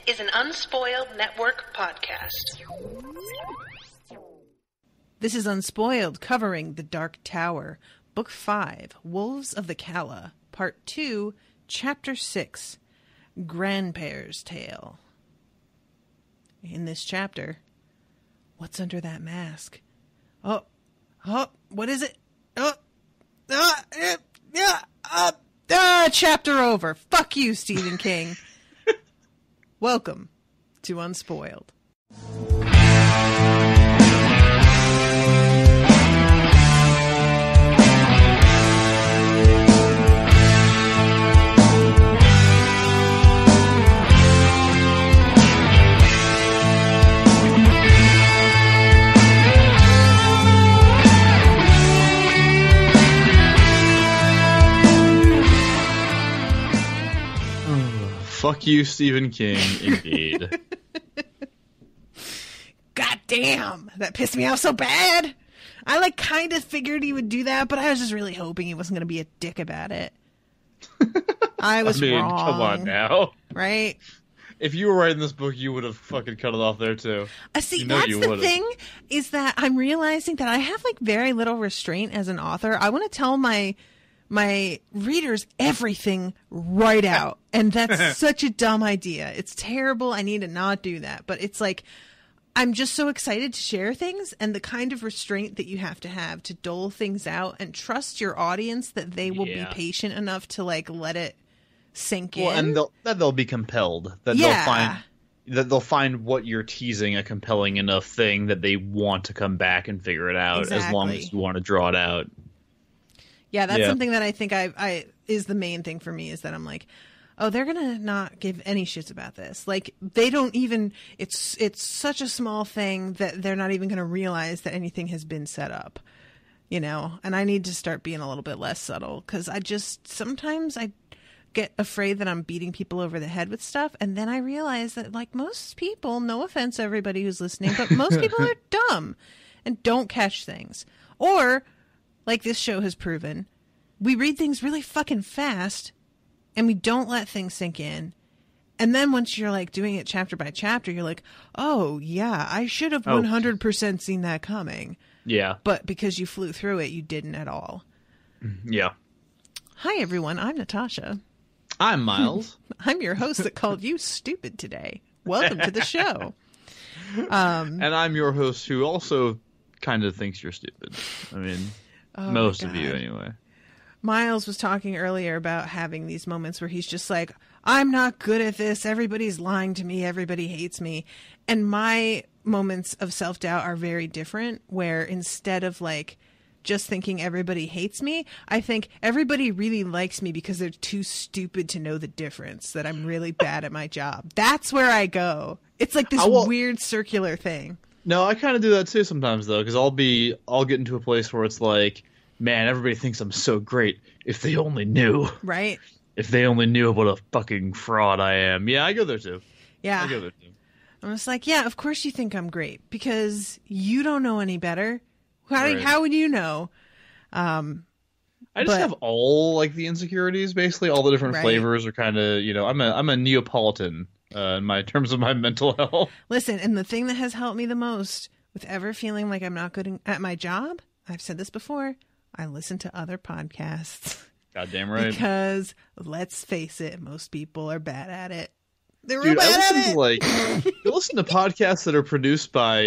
is an Unspoiled Network podcast. This is Unspoiled, covering The Dark Tower, Book 5, Wolves of the Calla, Part 2, Chapter 6, Grandpare's Tale. In this chapter, what's under that mask? Oh, what is it? Chapter over. Fuck you, Stephen King. Welcome to Unspoiled. Fuck you, Stephen King, indeed. God damn, that pissed me off so bad. I kind of figured he would do that, but I was just really hoping he wasn't going to be a dick about it. I was wrong. Come on now. Right? If you were writing this book, you would have fucking cut it off there, too. See, that's the thing, is that I'm realizing that I have, very little restraint as an author. I want to tell my readers everything right out. And that's such a dumb idea. It's terrible. I need to not do that. But it's I'm just so excited to share things, and the kind of restraint that you have to dole things out and trust your audience that they will be patient enough to let it sink in. And they'll be compelled. That they'll find what you're teasing a compelling enough thing that they want to come back and figure it out, as long as you want to draw it out. Yeah, that's something that I think I is the main thing for me, is that I'm oh, they're going to not give any shits about this. They don't even, it's such a small thing that they're not even going to realize that anything has been set up, and I need to start being a little bit less subtle, because sometimes I get afraid that I'm beating people over the head with stuff. And then I realize that most people, no offense everybody who's listening, but most people are dumb and don't catch things. Or, like this show has proven, we read things really fucking fast and we don't let things sink in. And then once you're doing it chapter by chapter, you're oh yeah, I should have 100% seen that coming. Yeah. But because you flew through it, you didn't at all. Yeah. Hi everyone, I'm Natasha. I'm Miles. I'm your host that called you stupid today. Welcome to the show. And I'm your host who also kind of thinks you're stupid. I mean... most of you, anyway. Miles was talking earlier about having these moments where he's just I'm not good at this. Everybody's lying to me. Everybody hates me. And my moments of self-doubt are very different, where instead of just thinking everybody hates me, I think everybody really likes me because they're too stupid to know the difference, that I'm really bad at my job. That's where I go. It's this weird circular thing. No, I kind of do that too sometimes, though, because I'll get into a place where it's man, everybody thinks I'm so great. If they only knew. Right. If they only knew what a fucking fraud I am. Yeah, I go there too. Yeah. I go there too. I'm just yeah, of course you think I'm great, because you don't know any better. How would you know? I just have all the insecurities, basically. All the different flavors are kind of, I'm a Neapolitan. In terms of my mental health. Listen, and the thing that has helped me the most with ever feeling like I'm not good at my job, I've said this before, I listen to other podcasts. Goddamn right. Because, let's face it, most people are bad at it. They're Dude, bad I at listen it. You listen to podcasts that are produced by,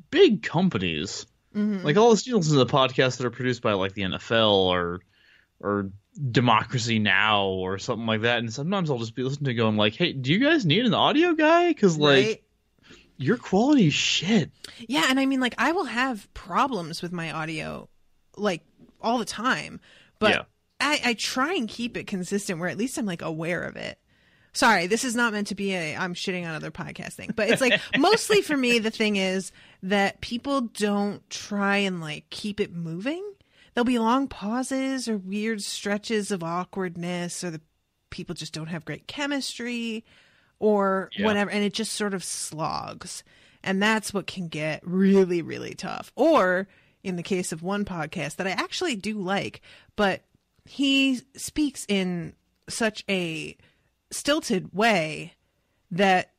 big companies. Mm-hmm. You listen to the podcasts that are produced by, the NFL or Democracy Now! Or something like that, and sometimes I'll just be listening to going hey, do you guys need an audio guy? Because your quality is shit. Yeah, and I mean I will have problems with my audio all the time, but I try and keep it consistent where at least I'm aware of it. Sorry, this is not meant to be I'm shitting on other podcast thing, but it's mostly for me the thing is that people don't try and keep it moving. There'll be long pauses or weird stretches of awkwardness, or the people just don't have great chemistry or whatever. And it just sort of slogs. And that's what can get really, really tough. Or in the case of one podcast that I actually do like, but he speaks in such a stilted way that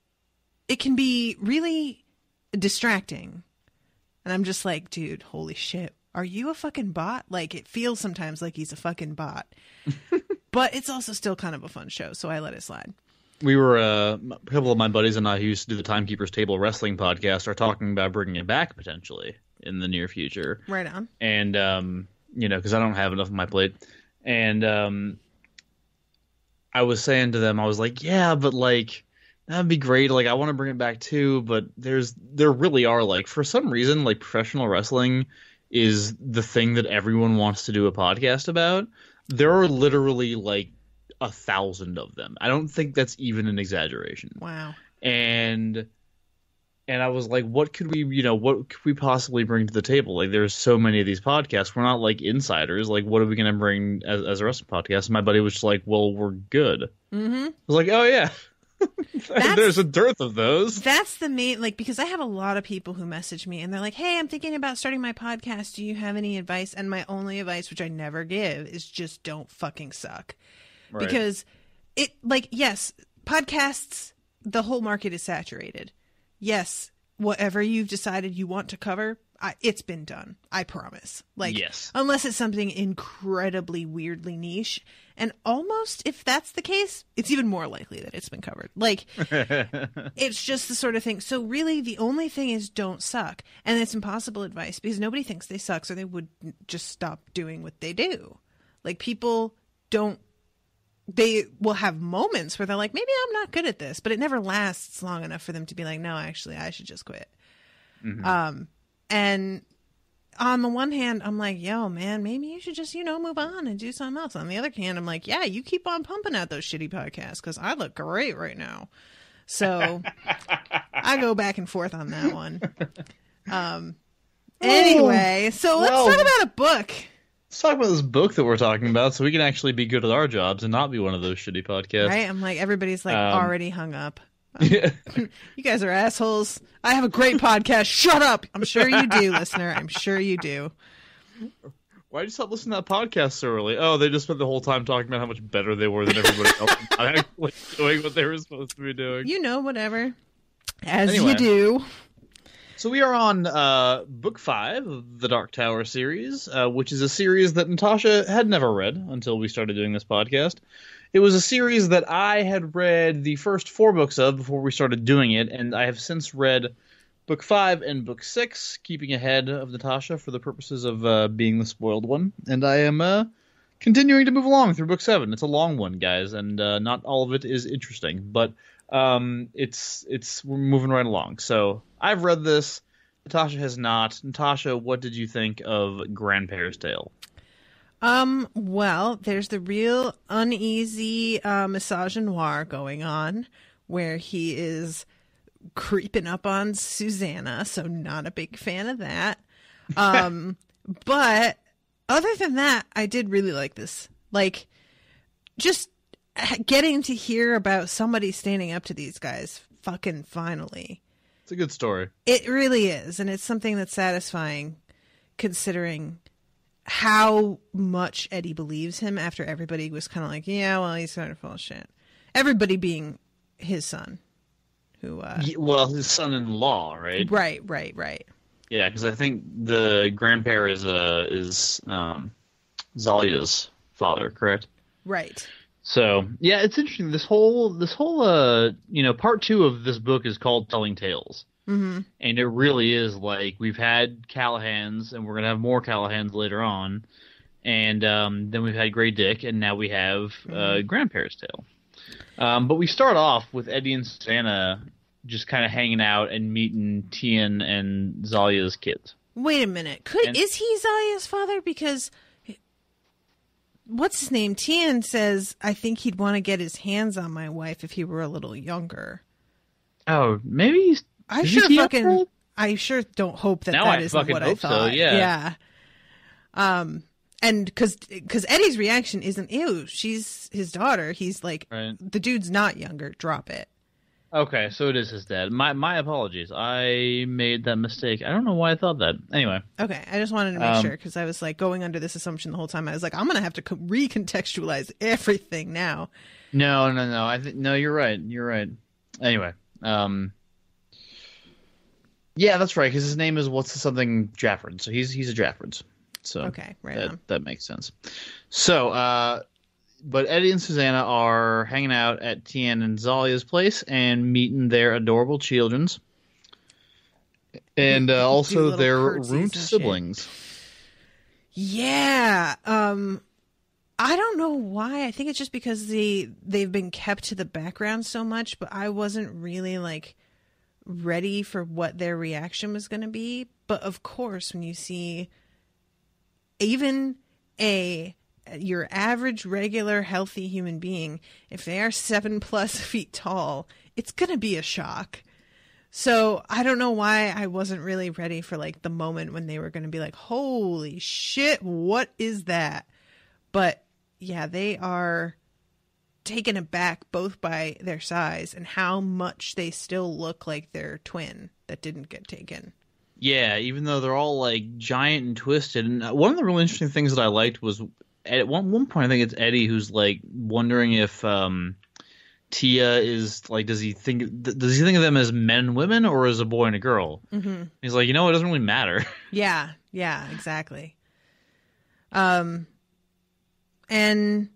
it can be really distracting. And I'm just like, dude, holy shit. Are you a fucking bot? Like, it feels sometimes like he's a fucking bot. But it's also still kind of a fun show, so I let it slide. We were, a couple of my buddies and I who used to do the Timekeeper's Table wrestling podcast are talking about bringing it back potentially in the near future. Right on. And, because I don't have enough on my plate. And I was saying to them, I was like, yeah, but like, that'd be great. Like, I want to bring it back too, but there really are, like, for some reason, like, professional wrestling is the thing that everyone wants to do a podcast about. There are literally like 1,000 of them. I don't think that's even an exaggeration. Wow. And I was like, what could we possibly bring to the table? Like, there's so many of these podcasts. We're not like insiders. Like, what are we going to bring as a wrestling podcast? And my buddy was just like, well, we're good. Mm-hmm. I was like, oh yeah. There's a dearth of those. That's the main, like, because I have a lot of people who message me and they're like, hey, I'm thinking about starting my podcast. Do you have any advice? And my only advice, which I never give, is just don't fucking suck. Right. Because it, like, yes, podcasts, the whole market is saturated. Yes, whatever you've decided you want to cover, it's been done. I promise. Like, yes. Unless it's something incredibly weirdly niche. And almost, if that's the case, it's even more likely that it's been covered. Like, it's just the sort of thing. So really, the only thing is don't suck. And it's impossible advice because nobody thinks they suck, so they would just stop doing what they do. Like, people they will have moments where they're like, maybe I'm not good at this, but it never lasts long enough for them to be like, no, actually, I should just quit. Mm-hmm. And on the one hand, I'm like, yo, man, maybe you should just, move on and do something else. On the other hand, I'm like, yeah, you keep on pumping out those shitty podcasts because I look great right now. So I go back and forth on that one. Anyway, so let's talk about a book. Let's talk about this book that we're talking about so we can actually be good at our jobs and not be one of those shitty podcasts. Right? I'm like, everybody's like already hung up. Yeah. You guys are assholes. I have a great podcast. Shut up. I'm sure you do, listener. I'm sure you do. Why'd you stop listening to that podcast so early? Oh, they just spent the whole time talking about how much better they were than everybody else. Not actually doing what they were supposed to be doing. Whatever. As you do. So we are on book 5 of the Dark Tower series, which is a series that Natasha had never read until we started doing this podcast. It was a series that I had read the first 4 books of before we started doing it, and I have since read book 5 and book 6, keeping ahead of Natasha for the purposes of being the spoiled one. And I am continuing to move along through book 7. It's a long one, guys, and not all of it is interesting, but we're moving right along. So I've read this. Natasha has not. Natasha, what did you think of Grandpare's Tale? Well, there's the real uneasy misogynoir going on where he is creeping up on Susanna, so not a big fan of that. But other than that, I did really like this. Like, just getting to hear about somebody standing up to these guys fucking finally. It's a good story. It really is, and it's something that's satisfying considering how much Eddie believes him after everybody was kind of like, yeah, well, he's kind of full of shit. Everybody being his son. Who? His son-in-law, right? Right. Yeah, because I think the grandpere is Zalia's father, correct? Right. So yeah, it's interesting. This whole part 2 of this book is called Telling Tales. Mm-hmm. And it really is like we've had Callahans, and we're gonna have more Callahans later on, and then we've had Grey Dick, and now we have Grandpare's Tale. But we start off with Eddie and Susanna just kind of hanging out and meeting Tien and Zalia's kids. Wait a minute, is he Zalia's father? Because what's his name? Tien says, I think he'd want to get his hands on my wife if he were a little younger. Oh, maybe he's. I sure don't hope that isn't what I thought. So, yeah. And because Eddie's reaction isn't, ew, she's his daughter. He's like, right. The dude's not younger. Drop it. Okay, so it is his dad. My apologies. I made that mistake. I don't know why I thought that. Anyway. Okay, I just wanted to make sure because I was like going under this assumption the whole time. I was like, I'm gonna have to recontextualize everything now. No. No, you're right. You're right. Anyway, yeah, that's right. Because his name is something Jafford, so he's a Jafford. So okay, right that makes sense. So, but Eddie and Susanna are hanging out at Tien and Zalia's place and meeting their adorable childrens, and also their ruined siblings. Yeah. I don't know why. I think it's just because they've been kept to the background so much, but I wasn't really like ready for what their reaction was going to be. But of course, when you see even your average, regular, healthy human being, if they are 7+ feet tall, it's going to be a shock. So I don't know why I wasn't really ready for like the moment when they were going to be like, holy shit, what is that? But yeah, they are taken aback both by their size and how much they still look like their twin that didn't get taken. Yeah, even though they're all like giant and twisted. And one of the really interesting things that I liked was at one point, I think it's Eddie who's like wondering if Tia is like, does he think of them as men and women or as a boy and a girl? Mm-hmm. He's like, it doesn't really matter. Yeah, exactly. And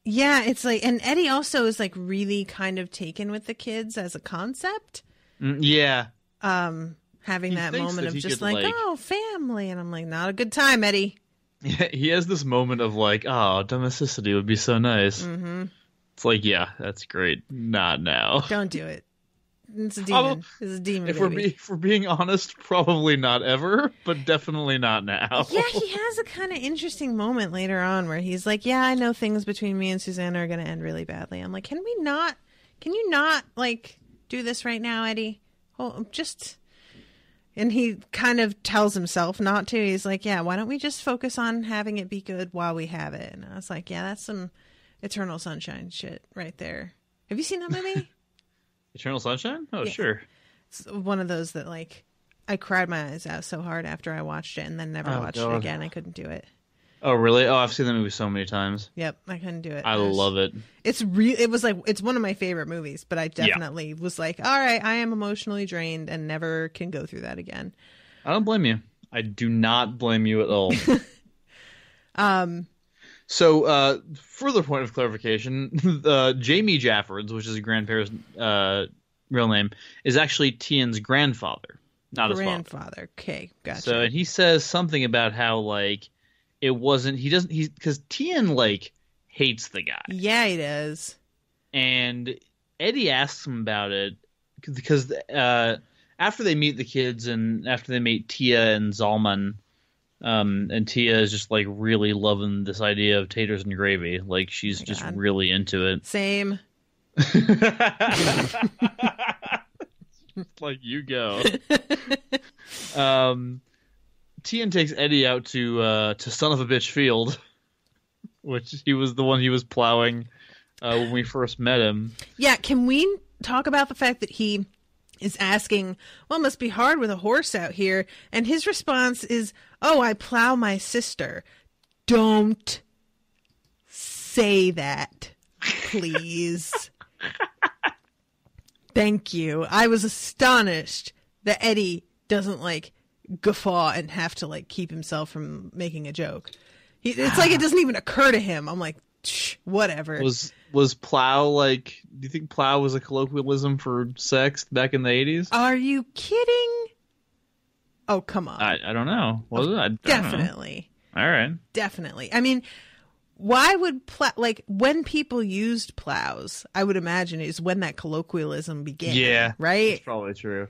yeah, it's like, and Eddie also is like really kind of taken with the kids as a concept. Yeah. Having that moment of just like, oh, family. And I'm like, not a good time, Eddie. Yeah, he has this moment of like, oh, domesticity would be so nice. Mm-hmm. It's like, yeah, that's great. Not now. Don't do it. It's a demon. It's a demon. If we're being honest, probably not ever, but definitely not now. Yeah, he has a kind of interesting moment later on where he's like, yeah, I know things between me and Susanna are going to end really badly. I'm like, can you not like do this right now, Eddie? Oh, and he kind of tells himself not to. He's like, yeah, why don't we just focus on having it be good while we have it? And I was like, yeah, that's some Eternal Sunshine shit right there. Have you seen that movie? Eternal Sunshine? Oh, yeah. Sure. It's one of those that like I cried my eyes out so hard after I watched it and then never watched it again. I couldn't do it. Oh, really? Oh, I've seen that movie so many times. Yep, I couldn't do it. I love it. It's one of my favorite movies, but I definitely was like, all right, I am emotionally drained and never can go through that again. I don't blame you. I do not blame you at all. So, further point of clarification, Jamie Jaffords, which is a grandparent's real name, is actually Tien's grandfather, not his father. Okay, gotcha. So, and he says something about how, like, because Tien, like, hates the guy. Yeah, he does. And Eddie asks him about it, because after they meet the kids and after they meet Tia and Zalman, and Tia is just like really loving this idea of taters and gravy. Like she's just really into it. Same. Like you go. Tien takes Eddie out to Son of a Bitch Field, which he was the one he was plowing when we first met him. Yeah, can we talk about the fact that he is asking, well, it must be hard with a horse out here. And his response is, oh, I plow my sister. Don't say that, please. Thank you. I was astonished that Eddie doesn't like guffaw and have to like keep himself from making a joke. It's like it doesn't even occur to him. I'm like, whatever. Was plow like? Do you think plow was a colloquialism for sex back in the 80s? Are you kidding? Oh, come on. I don't know. Was it? I definitely. All right. Definitely. I mean, why would like when people used plows? I would imagine is when that colloquialism began. Yeah. Right. That's probably true.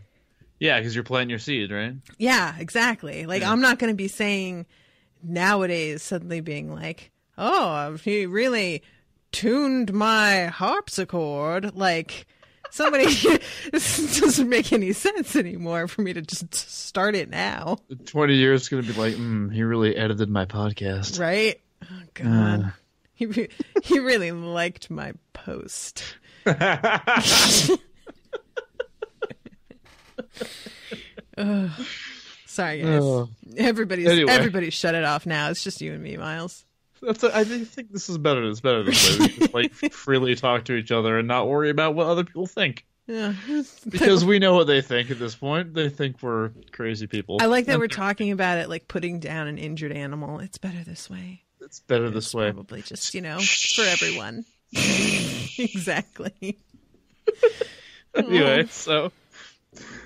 Yeah, because you're planting your seed, right? Yeah, exactly. Like I'm not going to be saying nowadays suddenly being like, oh, he really tuned my harpsichord. Like somebody, this doesn't make any sense anymore for me to just start it now. 20 years is going to be like, he really edited my podcast. Right? Oh, God. He really liked my post. Sorry, guys. Everybody's shut it off now. It's just you and me, Miles. I think this is better. It's better this way. We just like freely talk to each other and not worry about what other people think. Yeah, because we know what they think at this point. They think we're crazy people. I like that we're talking about it like putting down an injured animal. It's better this way. It's better this way. Probably just, for everyone. Exactly. Anyway, so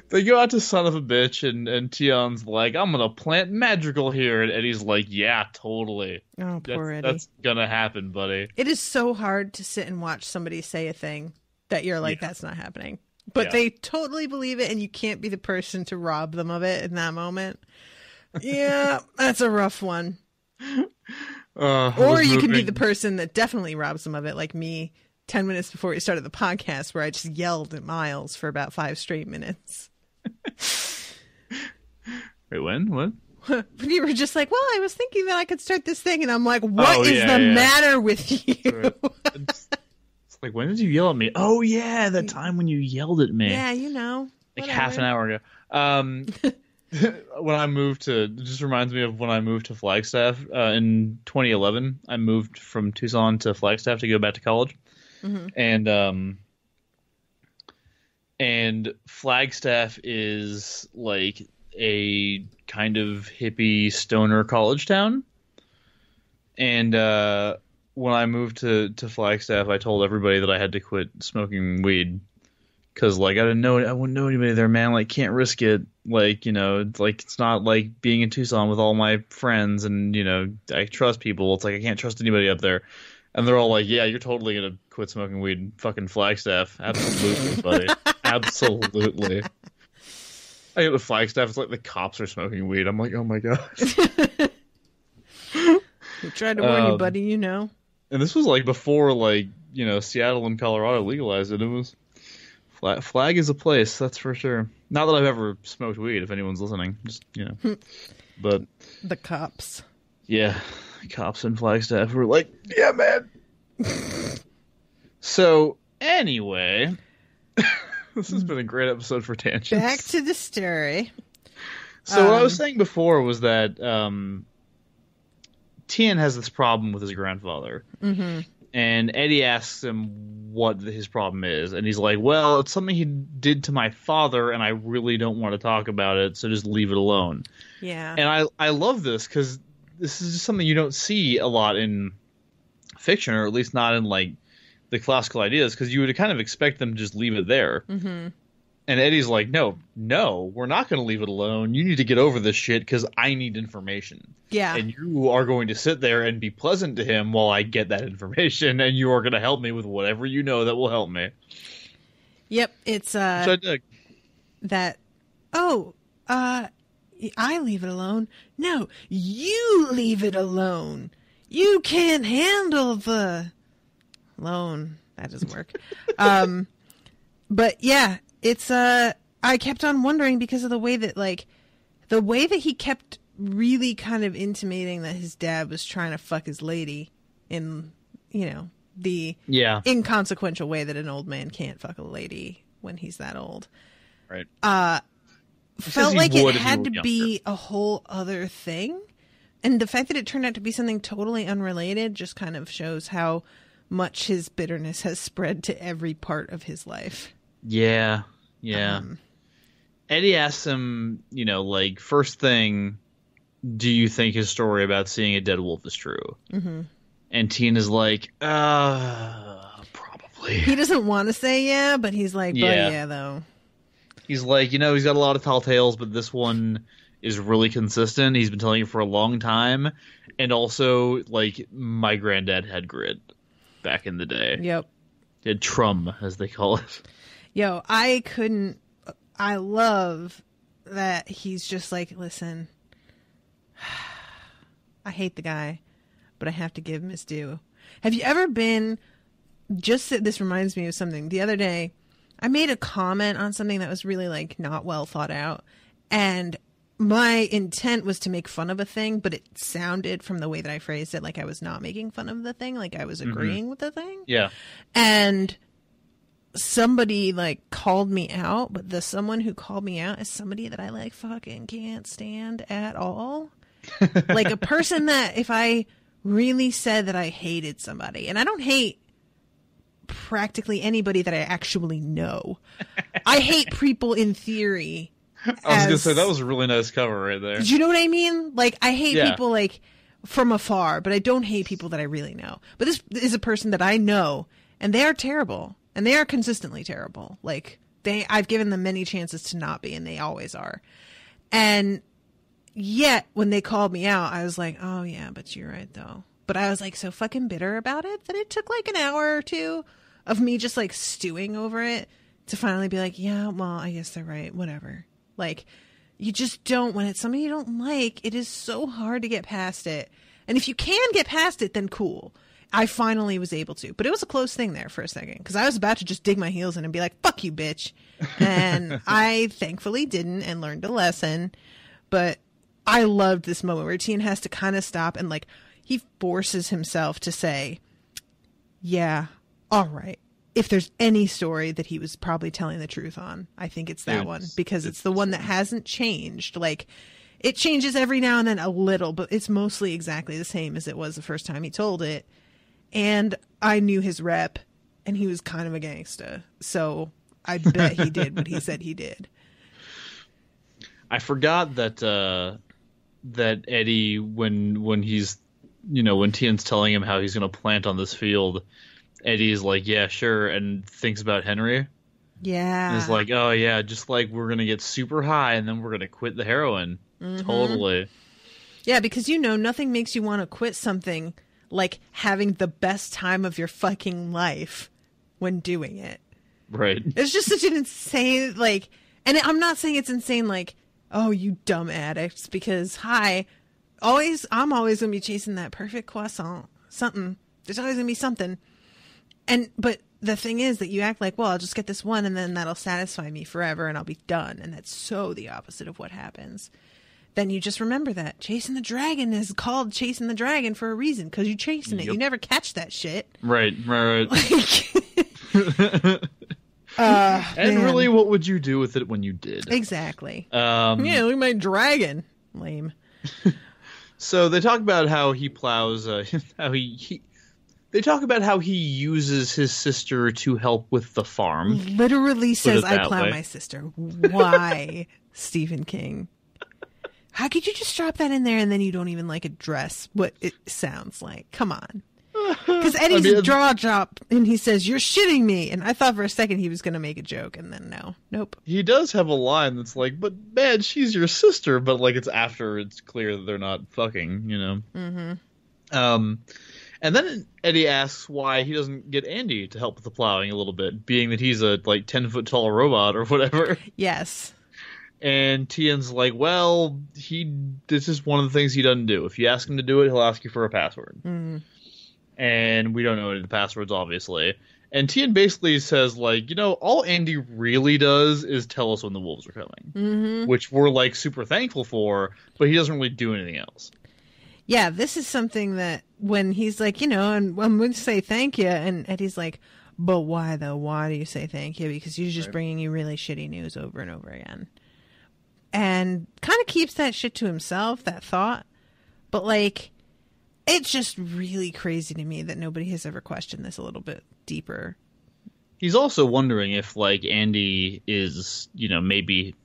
they go out to Son of a Bitch, and Tion's like, I'm going to plant Madrigal here. And Eddie's like, yeah, totally. Oh, poor Eddie. That's going to happen, buddy. It is so hard to sit and watch somebody say a thing that you're like, that's not happening. But they totally believe it, and you can't be the person to rob them of it in that moment. Yeah, that's a rough one. Or you can be the person that definitely robs them of it, like me 10 minutes before we started the podcast, where I just yelled at Miles for about 5 straight minutes. Wait, when? What? When you were just like, well, I was thinking that I could start this thing, and I'm like, what is the matter with you? It's like, when did you yell at me? Oh, yeah, the time when you yelled at me. Yeah, like half an hour ago. When I moved it just reminds me of when I moved to Flagstaff in 2011. I moved from Tucson to Flagstaff to go back to college. Mm-hmm. And Flagstaff is like a kind of hippie stoner college town. And when I moved to Flagstaff, I told everybody that I had to quit smoking weed. Because, like, I wouldn't know anybody there, man. Like, can't risk it. Like, it's not like being in Tucson with all my friends and, I trust people. It's like, I can't trust anybody up there. And they're all like, yeah, you're totally going to quit smoking weed in fucking Flagstaff. Absolutely, buddy. Absolutely. I get to Flagstaff, it's like the cops are smoking weed. I'm like, oh my God. We tried to warn you, buddy, And this was, like, before, like, Seattle and Colorado legalized it. It was... Flag is a place, that's for sure. Not that I've ever smoked weed, if anyone's listening. Just, But... The cops. Yeah. Cops in Flagstaff were like, yeah, man. So, anyway... this has been a great episode for tangents. Back to the story. So what I was saying before was that Tien has this problem with his grandfather. Mm-hmm. And Eddie asks him what his problem is. And he's like, well, it's something he did to my father, and I really don't want to talk about it, so just leave it alone. Yeah. And I love this, because this is just something you don't see a lot in fiction, or at least not in, like, the classical ideas, because you would kind of expect them to just leave it there. Mm-hmm. And Eddie's like, no, we're not going to leave it alone. You need to get over this shit because I need information. Yeah. And you are going to sit there and be pleasant to him while I get that information, and you are going to help me with whatever you know that will help me. Yep, it's which I dig. That. I leave it alone. No, you leave it alone. You can't handle the loan. That doesn't work. But yeah. It's I kept on wondering because of the way that he kept really kind of intimating that his dad was trying to fuck his lady in, the inconsequential way that an old man can't fuck a lady when he's that old. Right. Felt like it had to be a whole other thing. And the fact that it turned out to be something totally unrelated just kind of shows how much his bitterness has spread to every part of his life. Yeah. Eddie asks him, first thing, do you think his story about seeing a dead wolf is true? Mm-hmm. And Tien is like, probably. He doesn't want to say yeah, but he's like, yeah, though. He's like, he's got a lot of tall tales, but this one is really consistent. He's been telling it for a long time. And also, like, my granddad had grit back in the day. Yep. He had trum, as they call it. Yo, I love that he's just like, listen, I hate the guy, but I have to give him his due. Have you ever been, this reminds me of something. The other day, I made a comment on something that was really, like, not well thought out, and my intent was to make fun of a thing, but it sounded from the way that I phrased it like I was not making fun of the thing, like I was agreeing with the thing. Yeah. And somebody like called me out, but the someone who called me out is somebody that I like fucking can't stand at all. Like a person that if I really said that I hated somebody, and I don't hate practically anybody that I actually know. I hate people in theory. I was going to say, that was a really nice cover right there. Do you know what I mean? Like, I hate people, like, from afar, but I don't hate people that I really know. But this is a person that I know, and they are terrible. And they are consistently terrible. Like, I've given them many chances to not be, and they always are. And yet, when they called me out, I was like, oh, yeah, but you're right, though. But I was, like, so fucking bitter about it that it took, like, an hour or two of me just, like, stewing over it to finally be like, yeah, well, I guess they're right. Whatever. Like, you just don't, when it's somebody you don't like, it is so hard to get past it. And if you can get past it, then cool. I finally was able to. But it was a close thing there for a second, because I was about to just dig my heels in and be like, fuck you, bitch. And I thankfully didn't and learned a lesson. But I loved this moment where Tien has to kind of stop and, like, he forces himself to say, yeah, all right. If there's any story that he was probably telling the truth on, I think it's that one, because it's the one that hasn't changed. Like, it changes every now and then a little, but it's mostly exactly the same as it was the first time he told it. And I knew his rep, and he was kind of a gangsta. So I bet he did what he said he did. I forgot that that Eddie, when he's, when Tien's telling him how he's going to plant on this field, Eddie's like, yeah, sure, and thinks about Henry. Yeah. And is like, oh, yeah, just like we're going to get super high and then we're going to quit the heroin. Mm-hmm. Totally. Yeah, because nothing makes you want to quit something like having the best time of your fucking life when doing it. Right. It's just such an insane, like, and I'm not saying it's insane like, oh, you dumb addicts, because I'm always going to be chasing that perfect croissant. Something. There's always going to be something. But the thing is that you act like, well, I'll just get this one and then that'll satisfy me forever and I'll be done. And that's so the opposite of what happens. Then you just remember that chasing the dragon is called chasing the dragon for a reason, because you're chasing it. You never catch that shit. Right. Like, and man. Really, what would you do with it when you did? Exactly. Yeah, look at my dragon. Lame. So they talk about how he plows, they talk about how he uses his sister to help with the farm. Literally says, I plow my sister. Why, Stephen King? How could you just drop that in there and then you don't even, like, address what it sounds like? Come on. Because Eddie's jaw drop and he says, you're shitting me. And I thought for a second he was going to make a joke, and then nope. He does have a line that's like, but man, she's your sister. But, like, it's after it's clear that they're not fucking, Mm-hmm. And then Eddie asks why he doesn't get Andy to help with the plowing a little bit, being that he's a, like, 10-foot tall robot or whatever. Yes. And Tien's like, well, this is one of the things he doesn't do. If you ask him to do it, he'll ask you for a password. Mm. And we don't know any of the passwords, obviously. And Tien basically says, like, all Andy really does is tell us when the wolves are coming. Mm-hmm. Which we're, like, super thankful for, but he doesn't really do anything else. Yeah, this is something that when he's like, and I'm going to say thank you, and Eddie's like, but why, though? Why do you say thank you? Because he's just bringing you really shitty news over and over again. And kind of keeps that shit to himself, that thought. But, like, it's just really crazy to me that nobody has ever questioned this a little bit deeper. He's also wondering if, like, Andy is, maybe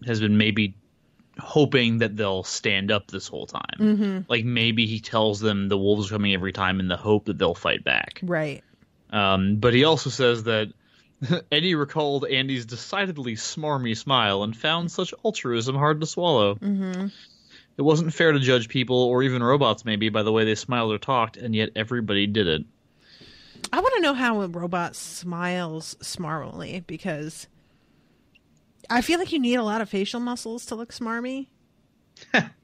hoping that they'll stand up this whole time. Mm-hmm. Like, maybe he tells them the wolves are coming every time in the hope that they'll fight back. Right. But he also says that Eddie recalled Andy's decidedly smarmy smile and found such altruism hard to swallow. Mm-hmm. It wasn't fair to judge people, or even robots maybe, by the way they smiled or talked, and yet everybody did it. I want to know how a robot smiles smarmily, because I feel like you need a lot of facial muscles to look smarmy.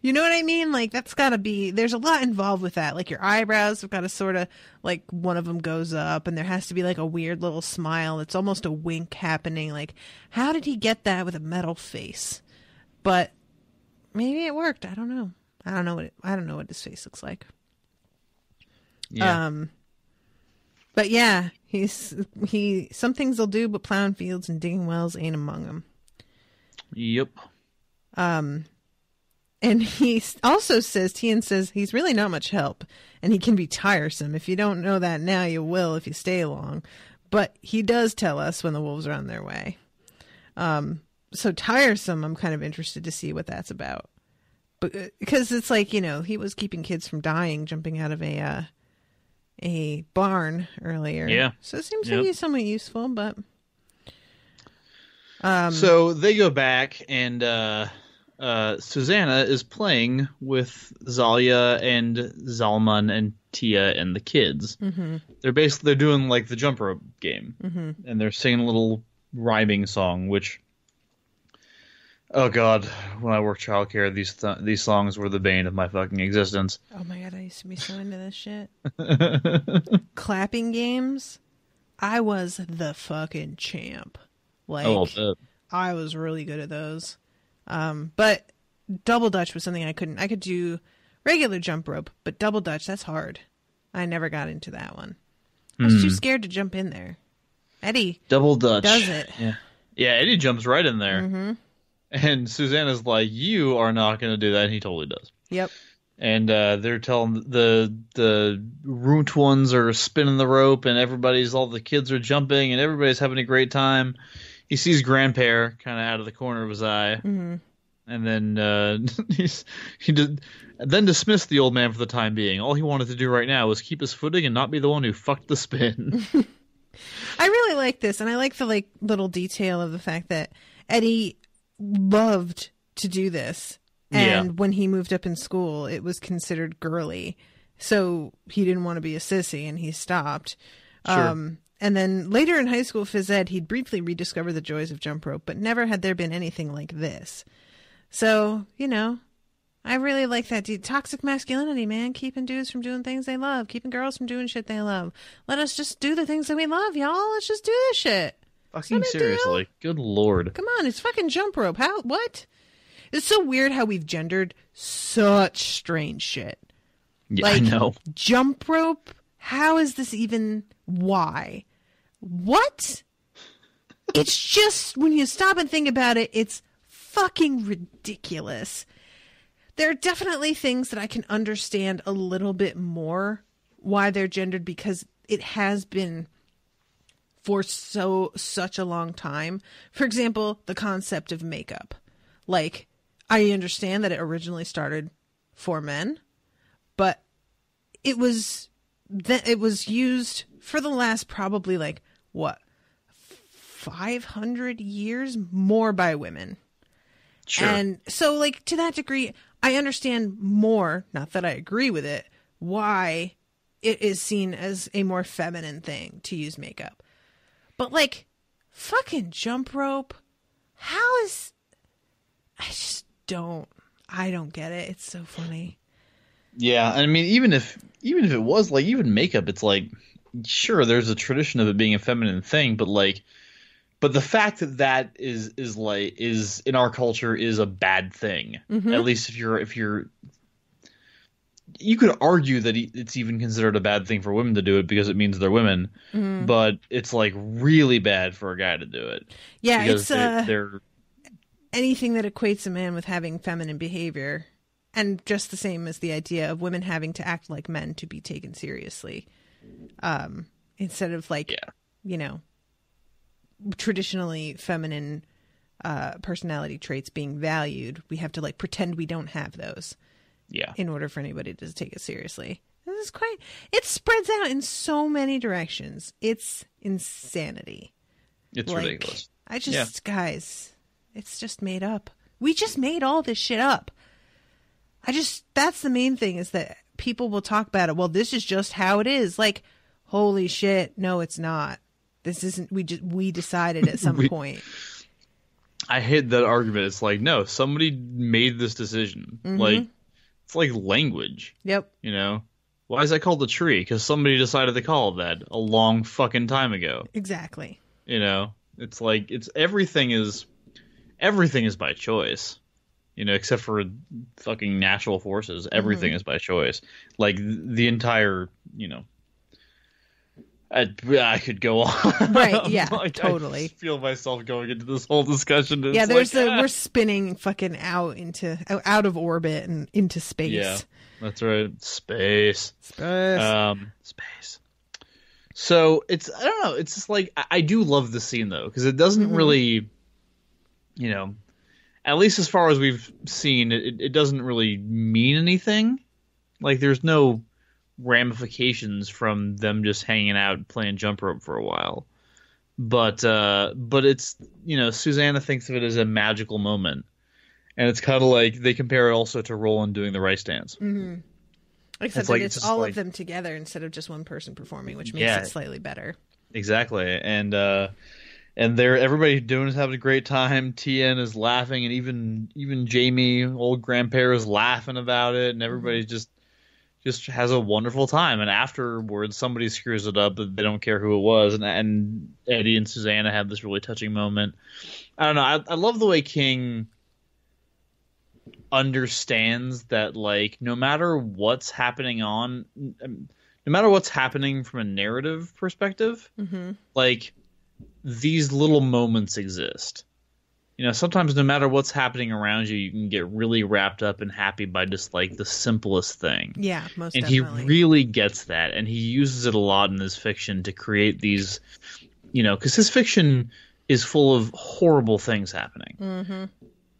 You know what I mean? Like, that's got to be, there's a lot involved with that. Like, your eyebrows have got to sort of, like, one of them goes up, and there has to be, like, a weird little smile. It's almost a wink happening. Like, how did he get that with a metal face? But maybe it worked. I don't know. I don't know what his face looks like. Yeah. But yeah, some things he'll do, but plowing fields and digging wells ain't among them. Yep. And he also says he's really not much help, and he can be tiresome. If you don't know that now, you will if you stay long. But he does tell us when the wolves are on their way. So tiresome, I'm kind of interested to see what that's about. But because it's like, he was keeping kids from dying, jumping out of a barn earlier. Yeah. So it seems to be somewhat useful, but so they go back, and Susanna is playing with Zalia and Zalman and Tia and the kids. Mm-hmm. They're doing like the jump rope game, and they're singing a little rhyming song, which, oh god, when I worked childcare, these songs were the bane of my fucking existence. Oh my god, I used to be so into this shit. Clapping games, I was the fucking champ. Like, I was really good at those. But double dutch was something I couldn't. I could do regular jump rope, but double dutch, that's hard. I never got into that one. I was too scared to jump in there. Eddie double dutch does it. Yeah, Eddie jumps right in there. Mm-hmm. And Susanna's like, you are not going to do that, and he totally does. Yep. And they're telling the root ones are spinning the rope, and all the kids are jumping, and everybody's having a great time. He sees Grandpere kind of out of the corner of his eye, and then then dismissed the old man for the time being. All he wanted to do right now was keep his footing and not be the one who fucked the spin. I really like this, and I like the little detail of the fact that Eddie loved to do this, and when he moved up in school, it was considered girly, so he didn't want to be a sissy, and he stopped. Sure. And then later in high school phys ed, he'd briefly rediscovered the joys of jump rope, but never had there been anything like this. So, I really like that. Toxic masculinity, man. Keeping dudes from doing things they love. Keeping girls from doing shit they love. Let us just do the things that we love, y'all. Let's just do this shit. Fucking seriously. Good lord. Come on, it's fucking jump rope. What? It's so weird how we've gendered such strange shit. Yeah, I know. Jump rope? How is this even... Why? What? It's just, when you stop and think about it, it's fucking ridiculous. There are definitely things that I can understand a little bit more why they're gendered, because it has been for such a long time. For example, the concept of makeup. Like, I understand that it originally started for men, but it was used for the last probably 500 years more by women. Sure. And so to that degree, I understand more, not that I agree with it, why it is seen as a more feminine thing to use makeup. But fucking jump rope, I don't get it. It's so funny. Yeah, I mean, even if it was even makeup, it's sure, there's a tradition of it being a feminine thing, but the fact that is in our culture is a bad thing. Mm-hmm. At least if you're, you could argue that it's even considered a bad thing for women to do it because it means they're women, but it's really bad for a guy to do it. Yeah, because it's they're anything that equates a man with having feminine behavior. And just the same as the idea of women having to act like men to be taken seriously. Instead of traditionally feminine personality traits being valued, we have to pretend we don't have those. Yeah. In order for anybody to take us seriously. It spreads out in so many directions. It's insanity. It's ridiculous. Guys, it's just made up. We just made all this shit up. That's the main thing, is that people will talk about it. Well, this is just how it is. Holy shit. No, it's not. This isn't, we decided at some point. I hate that argument. It's no, somebody made this decision. Mm-hmm. It's like language. Yep. Why is that called a tree? Because somebody decided to call it that a long fucking time ago. Exactly. It's everything is by choice. except for fucking natural forces. Everything is by choice. Like, the entire, I could go on. Right, yeah, like, totally. I feel myself going into this whole discussion. Yeah, we're spinning fucking out of orbit and into space. Yeah, that's right. Space. Space. So I don't know. It's just like, I do love the scene though, because it doesn't really, at least as far as we've seen, it doesn't really mean anything. Like, there's no ramifications from them just hanging out playing jump rope for a while. But it's, Susanna thinks of it as a magical moment. And it's kind of like they compare it also to Roland doing the rice dance. Mm-hmm. Except that it's all of them together instead of just one person performing, which makes it slightly better. Exactly. And everybody doing is having a great time. Tien is laughing, and even Jamie, old grandpa, is laughing about it, and everybody just has a wonderful time. And afterwards, somebody screws it up, but they don't care who it was. And Eddie and Susanna have this really touching moment. I don't know. I love the way King understands that, like, no matter what's happening from a narrative perspective, like, these little moments exist. Sometimes no matter what's happening around you, you can get really wrapped up and happy by just, like, the simplest thing. Yeah, most and definitely. He really gets that, and he uses it a lot in his fiction to create these, because his fiction is full of horrible things happening.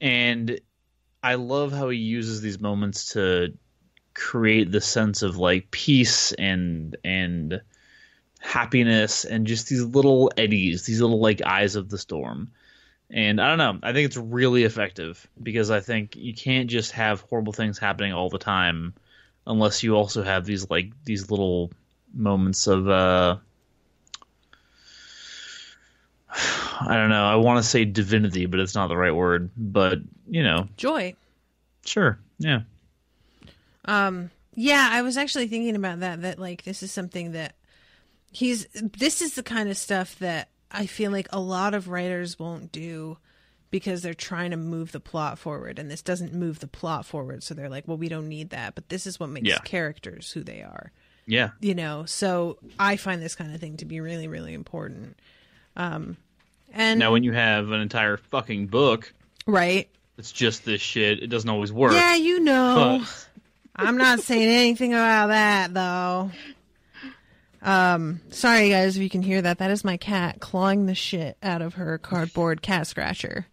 And I love how he uses these moments to create the sense of, like, peace and happiness, and just these little eddies, these little, like, eyes of the storm. And I don't know, I think it's really effective, because I think you can't just have horrible things happening all the time unless you also have these little moments of I don't know, I want to say divinity, but it's not the right word, but joy. Sure. Yeah. Yeah, I was actually thinking about that like, this is something that this is the kind of stuff that I feel like a lot of writers won't do because they're trying to move the plot forward, and this doesn't move the plot forward. So they're like, well, we don't need that, but this is what makes characters who they are. Yeah. So I find this kind of thing to be really, really important. And now when you have an entire fucking book, right, it's just this shit, it doesn't always work. Yeah, I'm not saying anything about that though. Sorry guys if you can hear that. That is my cat clawing the shit out of her cardboard cat scratcher.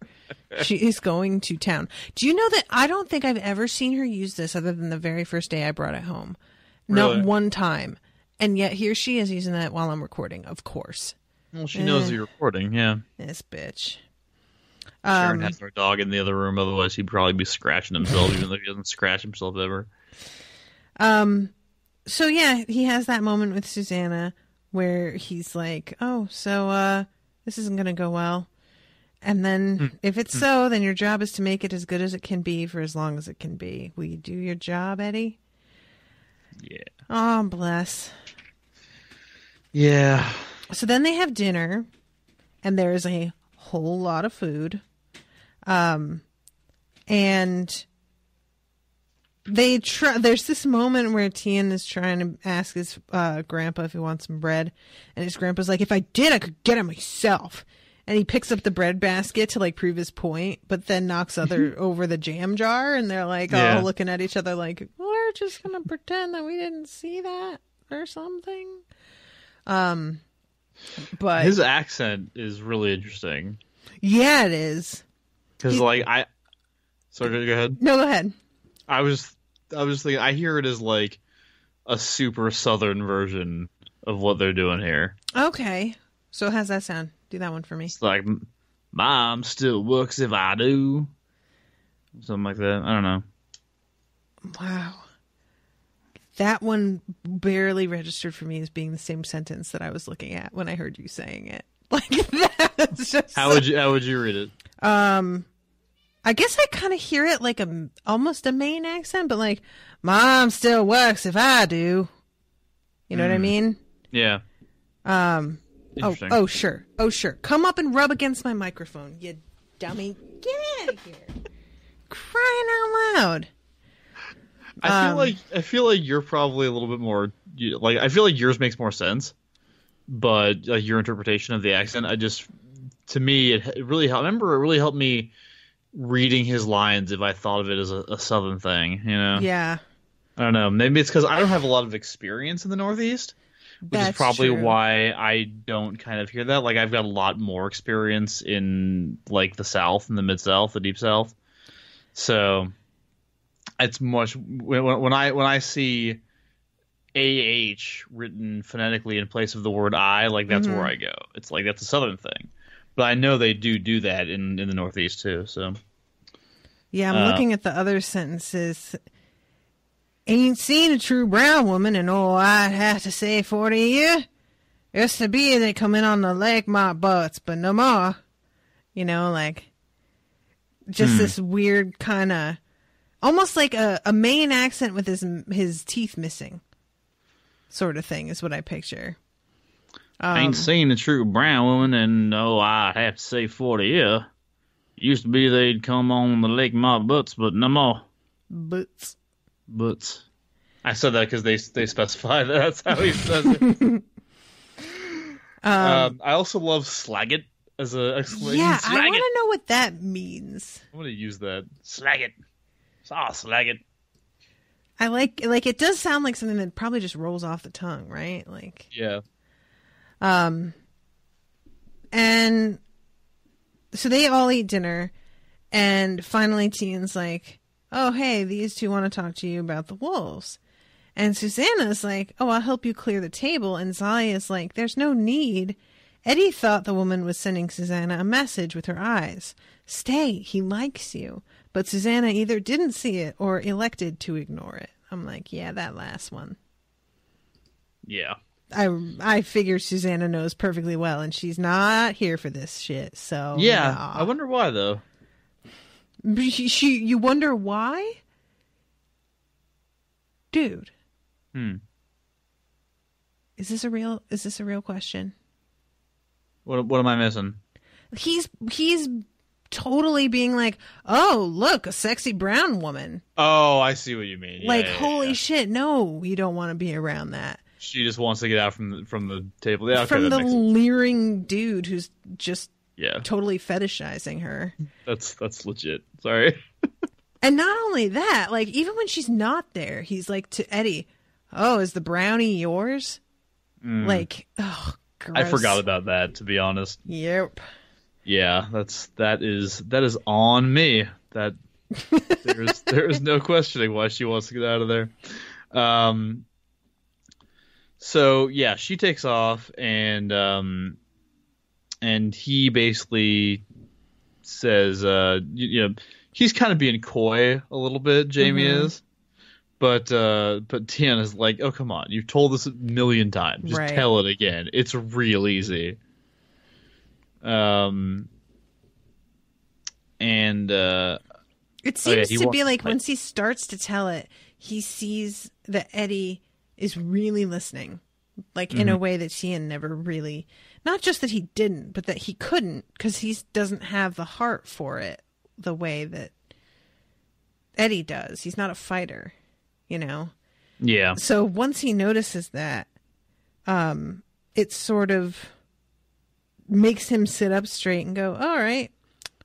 She is going to town. Do you know that I don't think I've ever seen her use this other than the very first day I brought it home? Really? Not one time. And yet here she is using that while I'm recording, of course. Well, she knows you're recording, yeah. This bitch. Sharon has our dog in the other room, otherwise he'd probably be scratching himself, even though he doesn't scratch himself ever. So yeah, he has that moment with Susanna where he's like, oh, so this isn't going to go well. And then if it's so, then your job is to make it as good as it can be for as long as it can be. Will you do your job, Eddie? Yeah. Oh, bless. Yeah. So then they have dinner, and there's a whole lot of food. And there's this moment where Tien is trying to ask his grandpa if he wants some bread, and his grandpa's like, if I did, I could get it myself. And he picks up the bread basket to like prove his point, but then knocks over the jam jar, and they're like all looking at each other like, we're just gonna pretend that we didn't see that or something. But his accent is really interesting. Yeah, it is. Because sorry, go ahead. No, go ahead. I was thinking, I hear it as like a super southern version of what they're doing here. Okay. So how's that sound? Do that one for me. It's like, Mom still works if I do. Something like that. I don't know. Wow. That one barely registered for me as being the same sentence that I was looking at when I heard you saying it. Like, that's just... How would you read it? I guess I kind of hear it like almost a Maine accent, but like, Mom still works if I do. You know what I mean? Yeah. Oh, sure. Oh, sure. Come up and rub against my microphone, you dummy. Get out of here. crying out loud. I feel like you're probably a little bit more like, I feel like yours makes more sense, but like your interpretation of the accent, to me it really helped. I remember it really helped me reading his lines if I thought of it as a Southern thing, you know? Yeah. I don't know. Maybe it's because I don't have a lot of experience in the Northeast, which is probably true. why I don't kind of hear that. Like, I've got a lot more experience in like the South and the Mid-South, the Deep South. So it's much when I see AH written phonetically in place of the word I, like that's where I go. It's like that's a Southern thing. But I know they do that in the Northeast too. So yeah, I'm looking at the other sentences. Ain't seen a true brown woman, and I'd have to say 40 year. Used to be they come in on the leg my butts, but no more. You know, like just this weird kind of, almost like a Maine accent with his teeth missing, sort of thing is what I picture. Ain't seen a true brown woman, and I'd have to say 40 year. Used to be they'd come on the lake my butts, but no more. Butts. I said that because they specify that. That's how he says it. I also love slag it as a exclamation. Yeah, I want to know what that means. I'm going to use that. Slag it. Slag it. I like it does sound like something that probably just rolls off the tongue, right? Like, yeah. And so they all eat dinner, and finally Tian's like, oh, hey, these two want to talk to you about the wolves. And Susanna's like, oh, I'll help you clear the table. And Zalia's like, there's no need. Eddie thought the woman was sending Susanna a message with her eyes. Stay, he likes you. But Susanna either didn't see it or elected to ignore it. I'm like, yeah, that last one. Yeah. I figure Susanna knows perfectly well, and she's not here for this shit. So yeah, nah. I wonder why though. You wonder why, dude? Is this a real question? What am I missing? He's totally being like, oh, look, a sexy brown woman. Oh, I see what you mean. Yeah, holy shit, no, you don't want to be around that. She just wants to get out from the table. Yeah, okay, from the leering dude who's just totally fetishizing her. That's legit. Sorry. And not only that, like, even when she's not there, he's like to Eddie, oh, is the brownie yours? Like, oh, gross. I forgot about that, to be honest. Yep. Yeah, that is on me. That there is no questioning why she wants to get out of there. So yeah, she takes off, and he basically says, you know, he's kind of being coy a little bit. Jamie is, but Tiana's like, oh come on, you've told this a million times, just tell it again. It's real easy. And it seems to be like once he starts to tell it, he sees that Eddie is really listening, like in a way that Tian never really, not just that he didn't, but that he couldn't, because he doesn't have the heart for it the way that Eddie does. He's not a fighter, you know? Yeah. So once he notices that, it sort of makes him sit up straight and go, all right,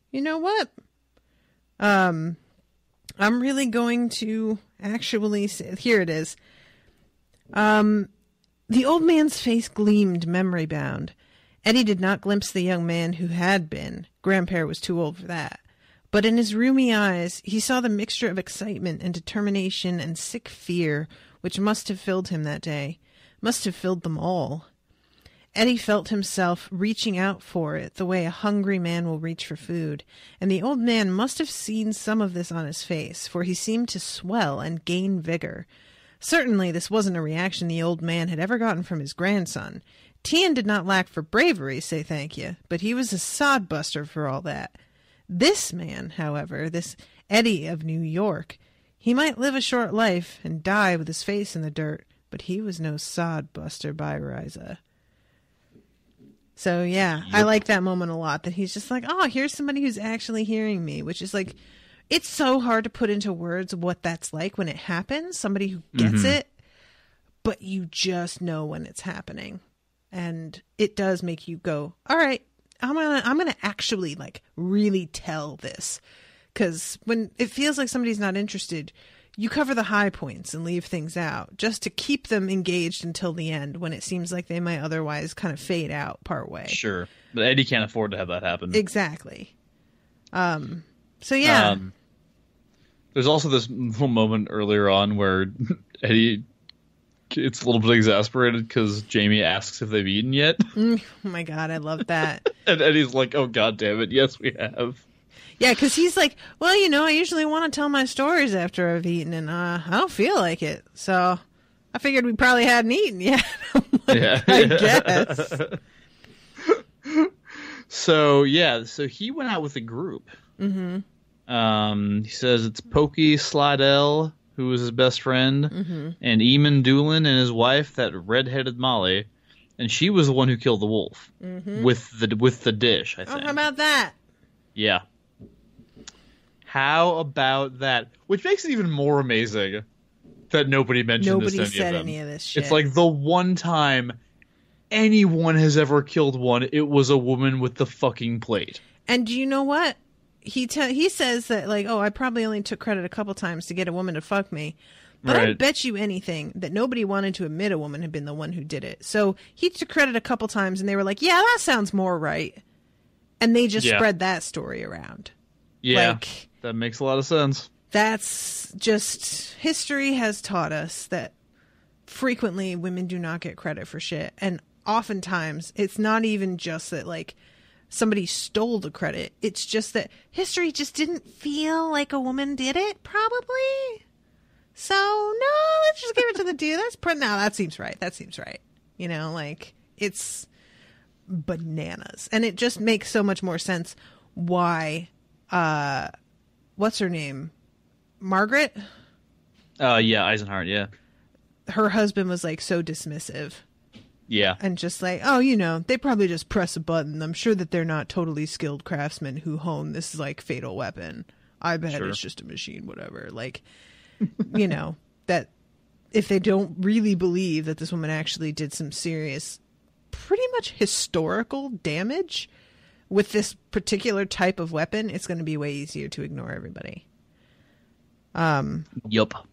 you know what? I'm really going to actually say, here it is. The old man's face gleamed memory-bound. Eddie did not glimpse the young man who had been. Grandpere was too old for that. But in his rheumy eyes, he saw the mixture of excitement and determination and sick fear which must have filled him that day, must have filled them all. Eddie felt himself reaching out for it the way a hungry man will reach for food, and the old man must have seen some of this on his face, for he seemed to swell and gain vigor. Certainly this wasn't a reaction the old man had ever gotten from his grandson. Tian did not lack for bravery, say thank you, but he was a sodbuster for all that. This man, however, this Eddie of New York, he might live a short life and die with his face in the dirt, but he was no sodbuster by Riza. So, yeah, I like that moment a lot, that he's just like, oh, here's somebody who's actually hearing me, which is like, it's so hard to put into words what that's like when it happens. Somebody who gets it, but you just know when it's happening. And it does make you go, all right, I'm gonna actually like really tell this. Because when it feels like somebody's not interested, you cover the high points and leave things out just to keep them engaged until the end when it seems like they might otherwise kind of fade out partway. Sure. But Eddie can't afford to have that happen. Exactly. So yeah. There's also this little moment earlier on where Eddie gets a little bit exasperated because Jamie asks if they've eaten yet. Oh my God, I love that. And Eddie's like, oh, God damn it, yes, we have. Yeah, because he's like, well, I usually want to tell my stories after I've eaten, and I don't feel like it. So I figured we probably hadn't eaten yet. Yeah. I guess. So he went out with a group. Mm-hmm. He says it's Pokey Slidell, who was his best friend, and Eamon Doolin and his wife, that red-headed Molly, and she was the one who killed the wolf with the dish, I think. Oh, how about that? Yeah. How about that? Which makes it even more amazing that nobody mentioned this to Nobody said any of them. any of this shit. It's like the one time anyone has ever killed one, it was a woman with the fucking plate. And do you know what? He says that, like, oh, I probably only took credit a couple times to get a woman to fuck me. But I bet you anything that nobody wanted to admit a woman had been the one who did it. So he took credit a couple times, and they were like, yeah, that sounds more right. And they just spread that story around. Yeah, like, that makes a lot of sense. That's just, history has taught us that frequently women do not get credit for shit. And oftentimes, it's not even just that, like, somebody stole the credit. It's just that history just didn't feel like a woman did it, probably. So, no, let's just give it to the dude. That seems right. That seems right. Like, it's bananas. And it just makes so much more sense why, what's her name? Margaret? Yeah, Eisenhart, yeah. Her husband was, like, so dismissive. Yeah. And just like, oh, they probably just press a button. I'm sure that they're not totally skilled craftsmen who hone this, like, fatal weapon. I bet it's just a machine, whatever. Like, that if they don't really believe that this woman actually did some serious, pretty much historical damage with this particular type of weapon, it's going to be way easier to ignore everybody. Yup.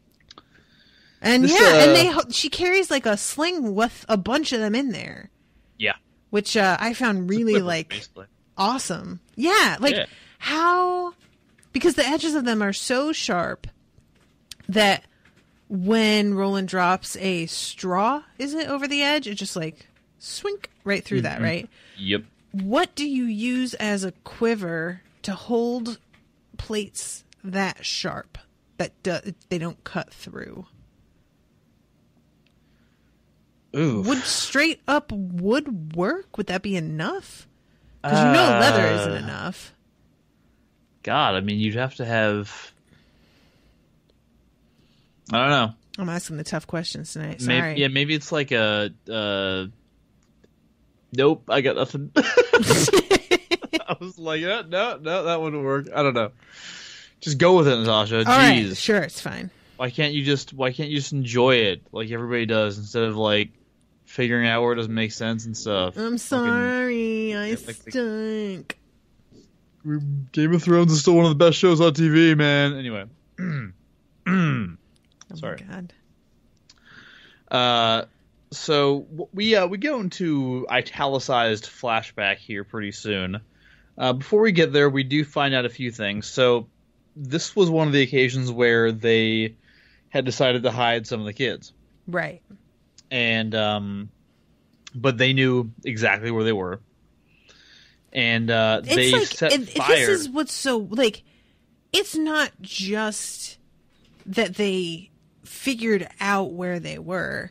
And and she carries like a sling with a bunch of them in there. Yeah. Which I found really basically. Awesome. Yeah. Like how, because the edges of them are so sharp that when Roland drops a straw, is it over the edge? It just like swink right through that, right? Yep. What do you use as a quiver to hold plates that sharp that they don't cut through? Ooh. Would straight up wood work? Would that be enough? Because leather isn't enough. God, I mean, you'd have to have... I don't know. I'm asking the tough questions tonight. Sorry. Maybe it's like a... Nope, I got nothing. I was like, no, that wouldn't work. I don't know. Just go with it, Natasha. All Jeez. right, sure, it's fine. Why can't you just enjoy it like everybody does instead of like figuring out where it doesn't make sense and stuff? I'm sorry, I stink. Game of Thrones is still one of the best shows on TV, man. Anyway. Sorry. Oh my God. So we go into italicized flashback here pretty soon. Before we get there, we do find out a few things. So this was one of the occasions where they had decided to hide some of the kids. Right. And but they knew exactly where they were. And they set fire. This is what's so, like, it's not just that they figured out where they were.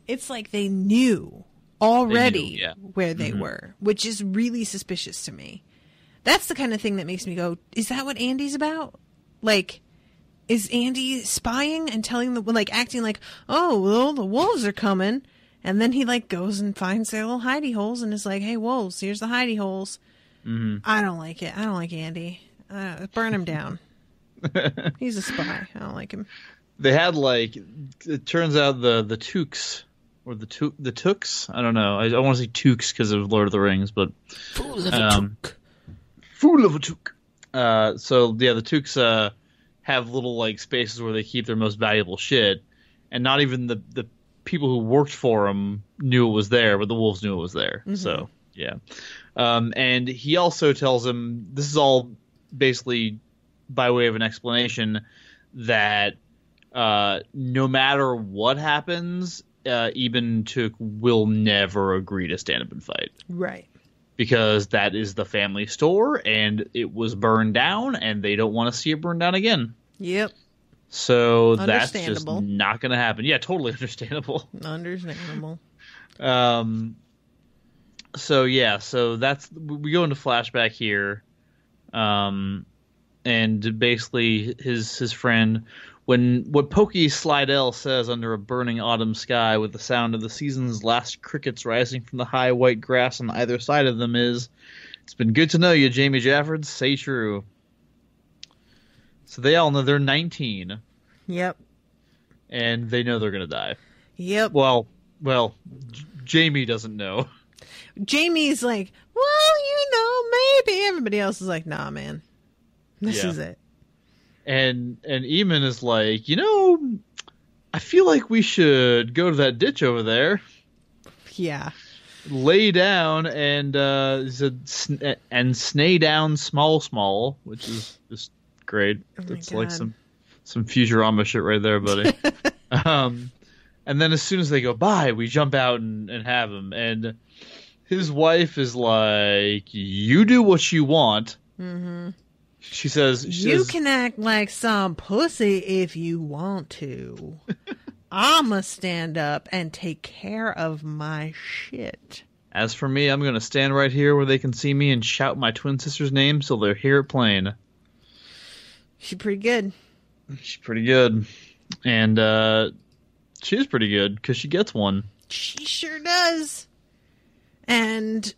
It's like they knew already where they were, which is really suspicious to me. That's the kind of thing that makes me go, is that what Andy's about? Like, is Andy spying and telling acting like, oh, well, the wolves are coming. And then he, like, goes and finds their little hidey holes and is like, hey, wolves, here's the hidey holes. Mm-hmm. I don't like it. I don't like Andy. Burn him down. He's a spy. I don't like him. They had it turns out the Tooks or the Tooks. I don't know. I want to say Tooks because of Lord of the Rings, but Fool of a Took. Fool of a Took. So yeah, the Tooks have little spaces where they keep their most valuable shit, and not even the people who worked for them knew it was there, but the wolves knew it was there. Mm-hmm. So yeah, and he also tells him this is all basically by way of an explanation that no matter what happens, Ibn Took will never agree to stand up and fight. Right. Because that is the family store, and it was burned down, and they don't want to see it burned down again. Yep. So that's just not going to happen. Yeah, totally understandable. Understandable. So yeah, so we go into flashback here, and basically his friend, what Pokey Slidell says under a burning autumn sky with the sound of the season's last crickets rising from the high white grass on either side of them is, "It's been good to know you, Jamie Jaffords. Say true." So they all know they're 19. Yep. And they know they're going to die. Yep. Well, Jamie doesn't know. Jamie's like, well, maybe. Everybody else is like, nah, man. This is it. And Eamon is like, I feel like we should go to that ditch over there. Yeah. Lay down and snay down small, which is just great. It's like some Futurama shit right there, buddy. And then as soon as they go by, we jump out and have him. And his wife is like, "You do what you want." Mm-hmm. She says, "You can act like some pussy if you want to. I'ma stand up and take care of my shit. As for me, I'm going to stand right here where they can see me and shout my twin sister's name so they'll hear it plain." She's pretty good. She's pretty good. And she is pretty good because she gets one. She sure does. And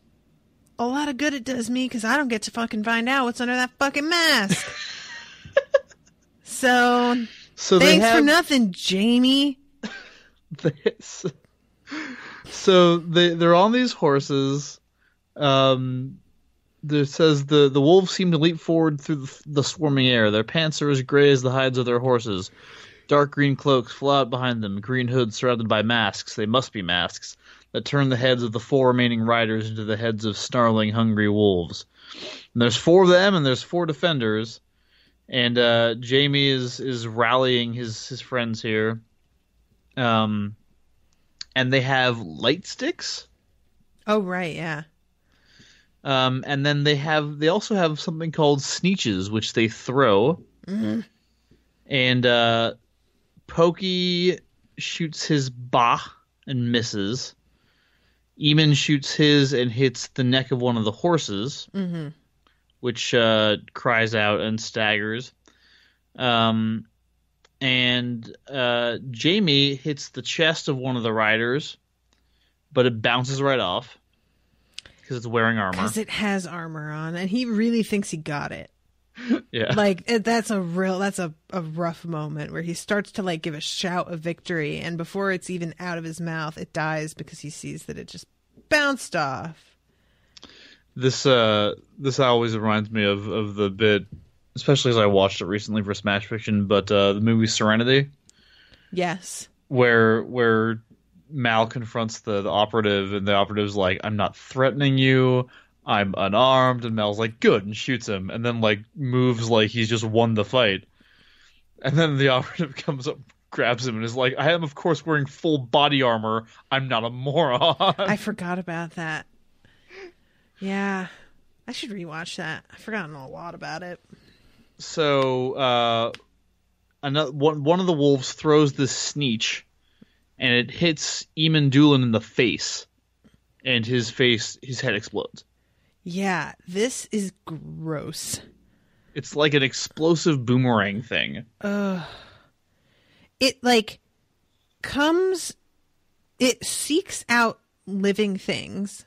a lot of good it does me because I don't get to fucking find out what's under that fucking mask. So thanks for nothing, Jamie. So they're on these horses. There says the wolves seem to leap forward through the swarming air. Their pants are as gray as the hides of their horses. Dark green cloaks fly out behind them, green hoods surrounded by masks. They must be masks that turn the heads of the 4 remaining riders into the heads of snarling, hungry wolves. And there's 4 of them, and there's 4 defenders. And Jamie is rallying his friends here. And they have light sticks. Oh, right, yeah. And then they also have something called sneeches, which they throw. Mm-hmm. And Pokey shoots his bah and misses. Eamon shoots his and hits the neck of one of the horses, mm-hmm. which cries out and staggers. And Jamie hits the chest of one of the riders, but it bounces right off because it's wearing armor. Because it has armor on, and he really thinks he got it. Yeah, that's a rough moment where he starts to give a shout of victory, and before it's even out of his mouth, it dies because he sees that it just bounced off. This always reminds me of the bit, especially as I watched it recently for Smash Fiction, but the movie Serenity. Yes. Where Mal confronts the operative, and the operative's like, "I'm not threatening you. I'm unarmed," and Mel's like, "Good," and shoots him, and then moves like he's just won the fight. And then the operative comes up, grabs him, and is like, "I am of course wearing full body armor. I'm not a moron." I forgot about that. Yeah, I should rewatch that. I've forgotten a lot about it. So one of the wolves throws this sneech, and it hits Eamon Doolin in the face, and his head explodes. Yeah, this is gross. It's like an explosive boomerang thing. It it seeks out living things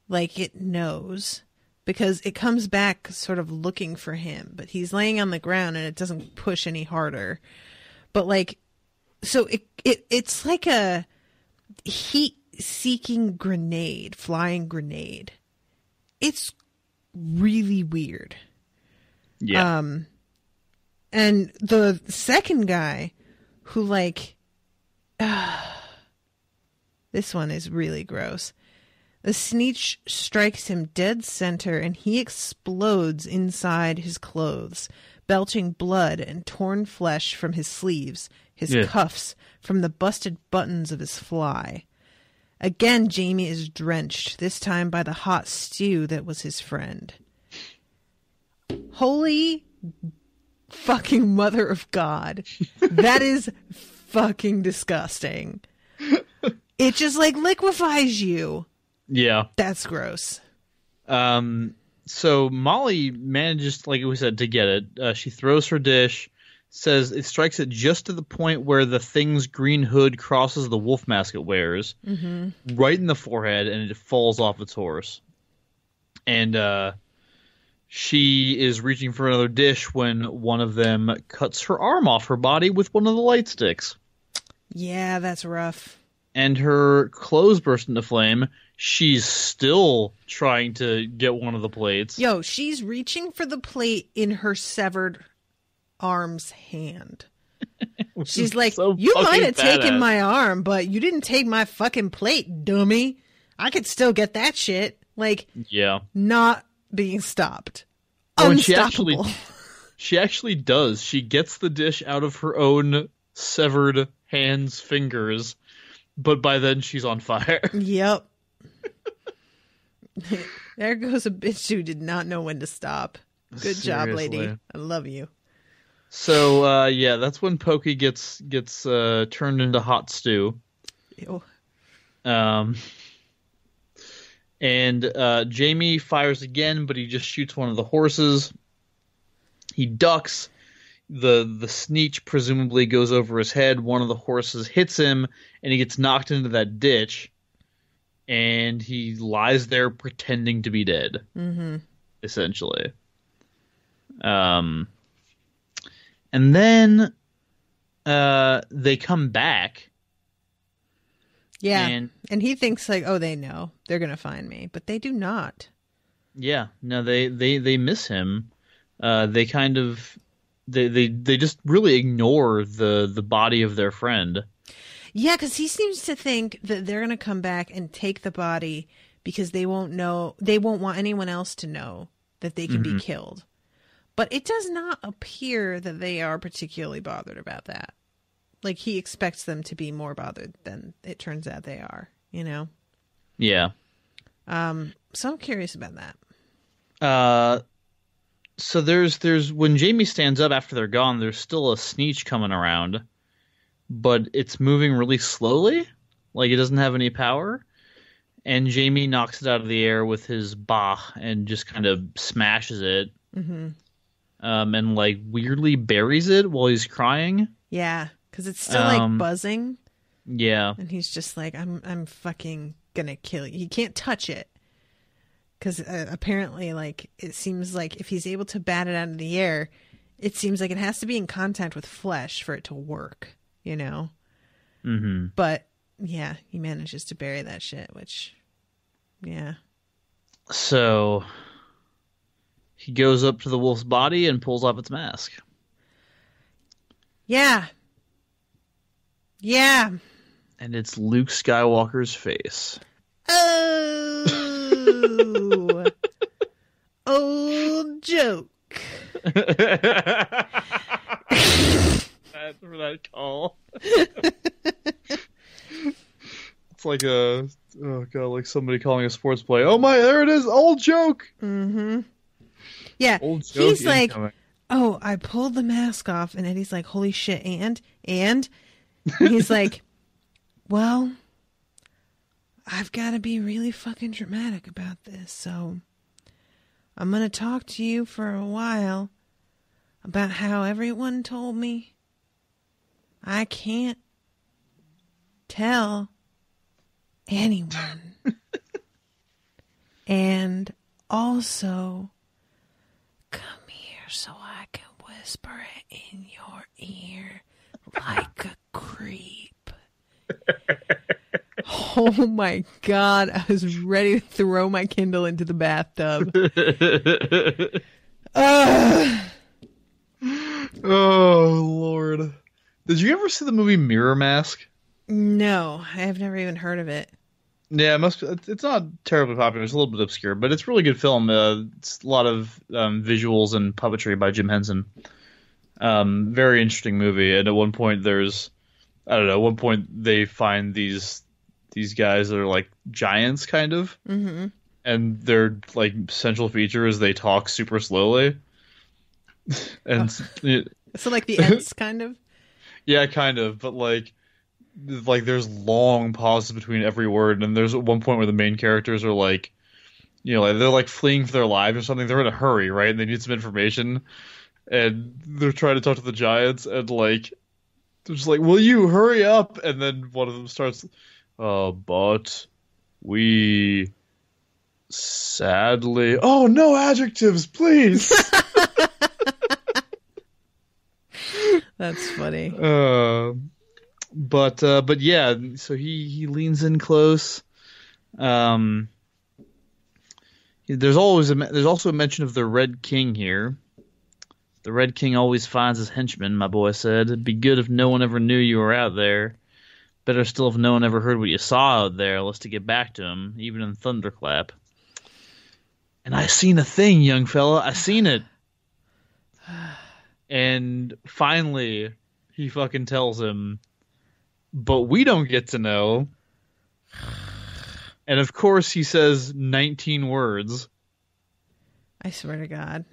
like it knows, because it comes back sort of looking for him, but he's laying on the ground and it doesn't push any harder. But like, so it's like a heat-seeking grenade, flying grenade. It's really weird. Yeah. And the second guy who like, this one is really gross. The Sneetch strikes him dead center and he explodes inside his clothes, belching blood and torn flesh from his sleeves, his cuffs, from the busted buttons of his fly. Again, Jamie is drenched, this time by the hot stew that was his friend. Holy fucking mother of God. That is fucking disgusting. It just like liquefies you. Yeah. That's gross. So Molly manages, like we said, to get it. She throws her dish, says it strikes it just to the point where the thing's green hood crosses the wolf mask it wears, right in the forehead, and it falls off its horse. And she is reaching for another dish when one of them cuts her arm off her body with one of the light sticks. Yeah, that's rough. And her clothes burst into flame. She's still trying to get one of the plates. Yo, she's reaching for the plate in her severed arm's hand. She's like, so you might have taken badass. my arm, but you didn't take my fucking plate, dummy. I could still get that shit. Like, yeah, not being stopped. Oh, and Unstoppable. she actually does. She gets the dish out of her own severed hand's fingers, but by then she's on fire. Yep. There goes a bitch who did not know when to stop. Good job, lady. I love you. So, yeah, that's when Pokey gets turned into hot stew. Ew. And Jamie fires again, but he just shoots one of the horses. He ducks. The Sneetch presumably goes over his head. One of the horses hits him, and he gets knocked into that ditch. And he lies there pretending to be dead, essentially. And then they come back. Yeah, and he thinks like, oh, they know. They're going to find me. But they do not. Yeah, no, they miss him. They kind of... They just really ignore the body of their friend. Yeah, because he seems to think that they're going to come back and take the body because they won't want anyone else to know that they can be killed. But it does not appear that they are particularly bothered about that. Like, he expects them to be more bothered than it turns out they are, you know? Yeah. So I'm curious about that. So there's when Jamie stands up after they're gone, there's still a Sneetch coming around, but it's moving really slowly, like it doesn't have any power. And Jamie knocks it out of the air with his bah and just kind of smashes it, and like weirdly buries it while he's crying. Yeah, because it's still like buzzing. Yeah, and he's just like, I'm fucking gonna kill you. He can't touch it. Because apparently, like, it seems like if he's able to bat it out of the air, it seems like it has to be in contact with flesh for it to work, you know? But, yeah, he manages to bury that shit, which, yeah. So, he goes up to the wolf's body and pulls off its mask. Yeah. Yeah. And it's Luke Skywalker's face. Oh, old joke. For that call. It's like like somebody calling a sports play. Oh my, there it is, old joke. Yeah, old joke. He's like, oh, I pulled the mask off, and Eddie's like, holy shit, and he's like, well, I've got to be really fucking dramatic about this, so I'm going to talk to you for a while about how everyone told me I can't tell anyone. And also, come here so I can whisper it in your ear like a creep. Oh my God. I was ready to throw my Kindle into the bathtub. Oh, Lord. Did you ever see the movie Mirror Mask? No, I have never even heard of it. Yeah, it's not terribly popular. It's a little bit obscure, but it's a really good film. It's a lot of visuals and puppetry by Jim Henson. Very interesting movie. And at one point they find these guys that are like giants, kind of. Mm-hmm. And their like central feature is they talk super slowly. And so like the Ents, kind of? Yeah, kind of. But like there's long pauses between every word, and there's at one point where the main characters are like, like they're like fleeing for their lives or something. They're in a hurry, right? And they need some information, and they're trying to talk to the giants, and like they're just like, "Will you hurry up?" And then one of them starts, "But we sadly, oh no adjectives, please." That's funny. But yeah, so he leans in close. There's also a mention of the Red King here. The Red King always finds his henchmen, my boy said. It'd be good if no one ever knew you were out there. Better still if no one ever heard what you saw out there, lest to get back to him, even in thunderclap. And I seen a thing, young fella. I seen it. And finally, he fucking tells him, but we don't get to know. And of course, he says 19 words. I swear to God,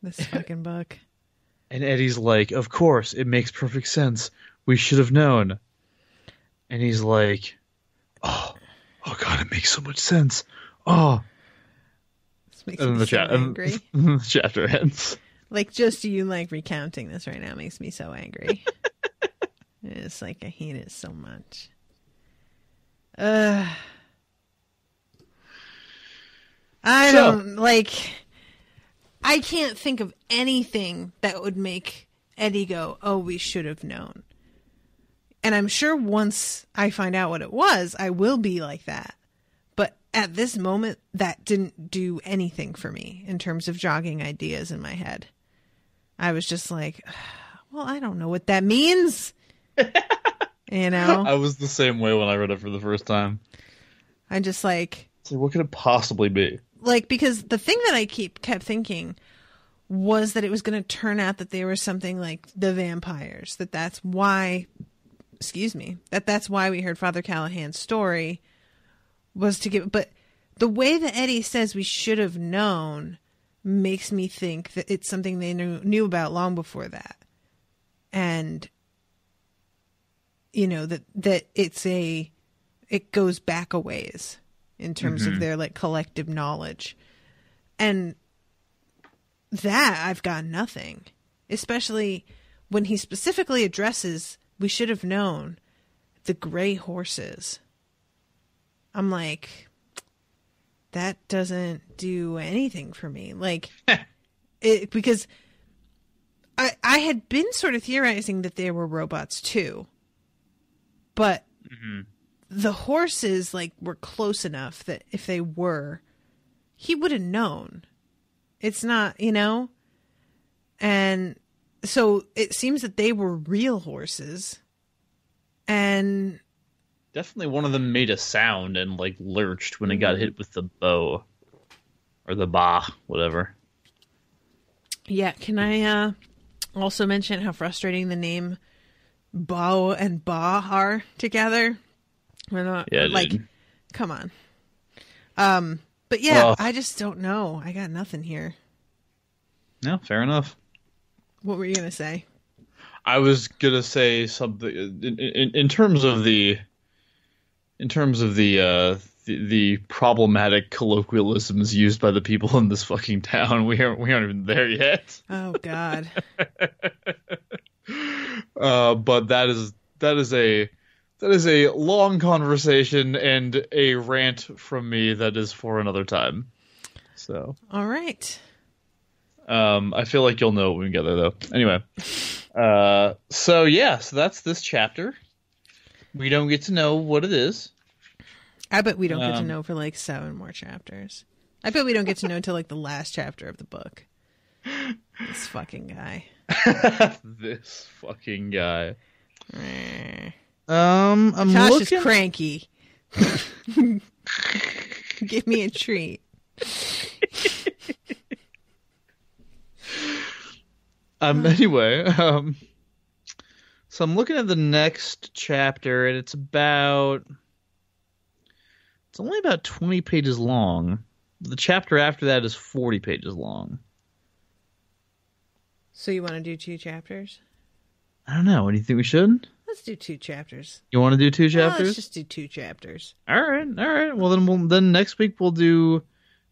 this fucking book. And Eddie's like, of course, it makes perfect sense. We should have known. And he's like, oh God, it makes so much sense. Oh. This makes me so angry. And the chapter ends. Like, just you, like, recounting this right now makes me so angry. It's like, I hate it so much. I can't think of anything that would make Eddie go, oh, we should have known. And I'm sure once I find out what it was, I will be like that. But at this moment, that didn't do anything for me in terms of jogging ideas in my head. I was just like, well, I don't know what that means. I was the same way when I read it for the first time. I'm just like, so what could it possibly be? Like, because the thing that I kept thinking was that it was going to turn out that they were something like the vampires. That's why we heard Father Callahan's story was to give. But the way that Eddie says we should have known makes me think that it's something they knew about long before that. And, that it goes back a ways in terms of their like collective knowledge. And that I've got nothing, especially when he specifically addresses, we should have known the gray horses. I'm like, that doesn't do anything for me. Like, because I had been sort of theorizing that they were robots too, but the horses like were close enough that if they were, he would have known. It's not, and so it seems that they were real horses, and definitely one of them made a sound and like lurched when it got hit with the bow or the ba, whatever. Yeah, can I also mention how frustrating the name Bao and Ba are together? We're not come on. But yeah, I just don't know. I got nothing here. No, fair enough. What were you gonna say? I was gonna say something in terms of the problematic colloquialisms used by the people in this fucking town. We aren't even there yet. Oh God. But that is a long conversation and a rant from me that is for another time. So. All right. I feel like you'll know when we get there, though. Anyway. So that's this chapter. We don't get to know what it is. I bet we don't get to know for like 7 more chapters. I bet we don't get to know until like the last chapter of the book. This fucking guy. This fucking guy. I'm looking... cranky. Give me a treat. Anyway, so I'm looking at the next chapter, and it's only about 20 pages long. The chapter after that is 40 pages long. So you want to do 2 chapters? I don't know. What do you think we should? Let's do 2 chapters. You want to do 2 chapters? Let's just do 2 chapters. All right. Well, then next week we'll do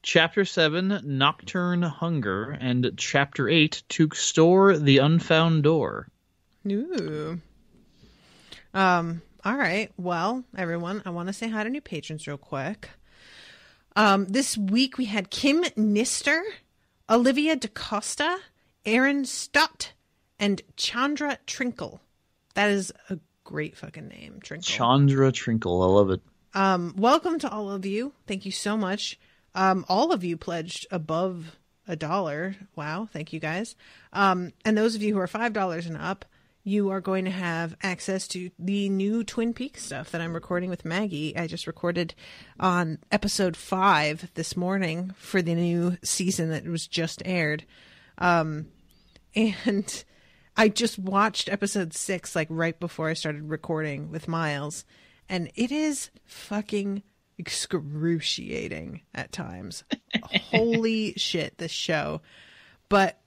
Chapter 7, Nocturne Hunger, and Chapter 8, To Store the Unfound Door. Ooh. All right. Well, everyone, I want to say hi to new patrons real quick. This week we had Kim Nister, Olivia DaCosta, Aaron Stott, and Chandra Trinkle. That is a great fucking name, Trinkle. Chandra Trinkle. I love it. Welcome to all of you. Thank you so much. All of you pledged above $1. Wow. Thank you guys. And those of you who are $5 and up, you are going to have access to the new Twin Peaks stuff that I'm recording with Maggie. I just recorded on episode 5 this morning for the new season that was just aired. And I just watched episode 6, like right before I started recording with Miles. And it is fucking excruciating at times. Holy shit, this show. But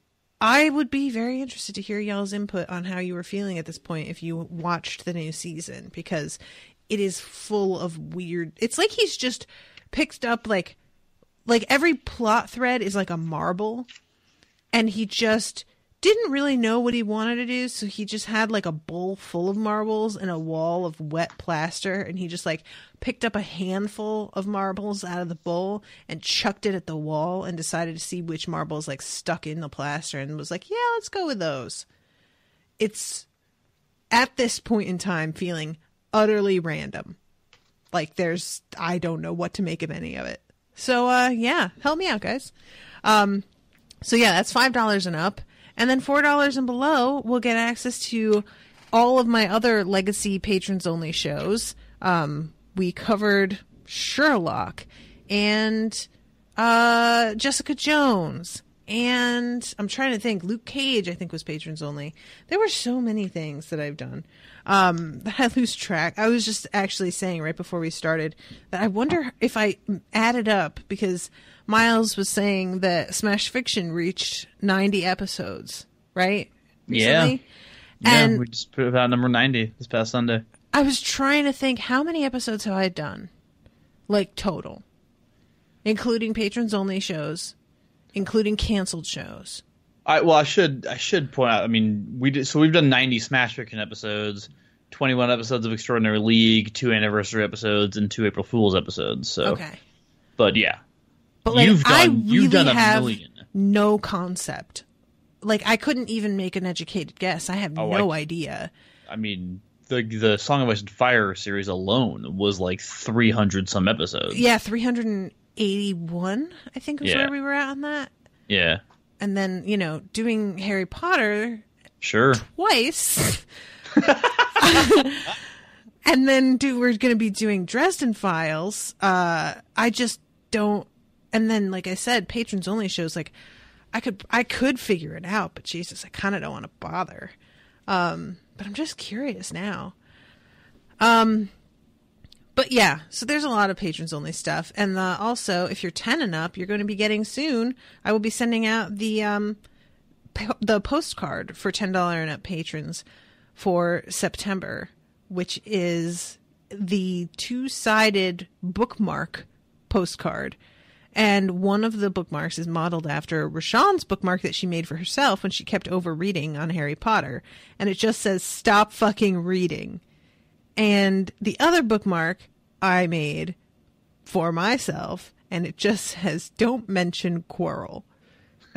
I would be very interested to hear y'all's input on how you were feeling at this point if you watched the new season, because it is full of weird... It's like he's just picked up like every plot thread is like a marble, and he just didn't really know what he wanted to do, so he just had like a bowl full of marbles and a wall of wet plaster, and he just like picked up a handful of marbles out of the bowl and chucked it at the wall and decided to see which marbles like stuck in the plaster and was like, yeah, let's go with those. It's at this point in time feeling utterly random. Like I don't know what to make of any of it. So yeah, help me out, guys. So yeah, that's $5 and up. And then $4 and below will get access to all of my other legacy patrons only shows. We covered Sherlock and Jessica Jones, and I'm trying to think, Luke Cage I think was patrons only. There were so many things that I've done that I lose track. I was just actually saying right before we started that I wonder if I added up, because Miles was saying that Smash Fiction reached 90 episodes, right? Recently? Yeah, and we just put out number 90 this past Sunday. I was trying to think, how many episodes have I done? Like, total. Including patrons only shows, including canceled shows. I should point out, I mean, we've done 90 Smash Fiction episodes, 21 episodes of Extraordinary League, 2 anniversary episodes, and 2 April Fool's episodes. So, okay. But yeah. But like, you've done a have million. No concept. Like, I couldn't even make an educated guess. I have no idea. I mean, the Song of Ice and Fire series alone was like 300 some episodes. Yeah, 381, I think was where we were at on that. Yeah. And then, doing Harry Potter twice. And then we're going to be doing Dresden Files. I just don't. And then, like I said, patrons only shows, like, I could figure it out, but Jesus, I kind of don't want to bother. But I'm just curious now. But yeah, so there's a lot of patrons only stuff. And also, if you're 10 and up, you're going to be getting soon, I will be sending out the postcard for $10 and up patrons for September, which is the 2-sided bookmark postcard. And one of the bookmarks is modeled after Rashawn's bookmark that she made for herself when she kept overreading on Harry Potter. And it just says, "Stop fucking reading." And the other bookmark I made for myself, and it just says, "Don't mention Quarrel,"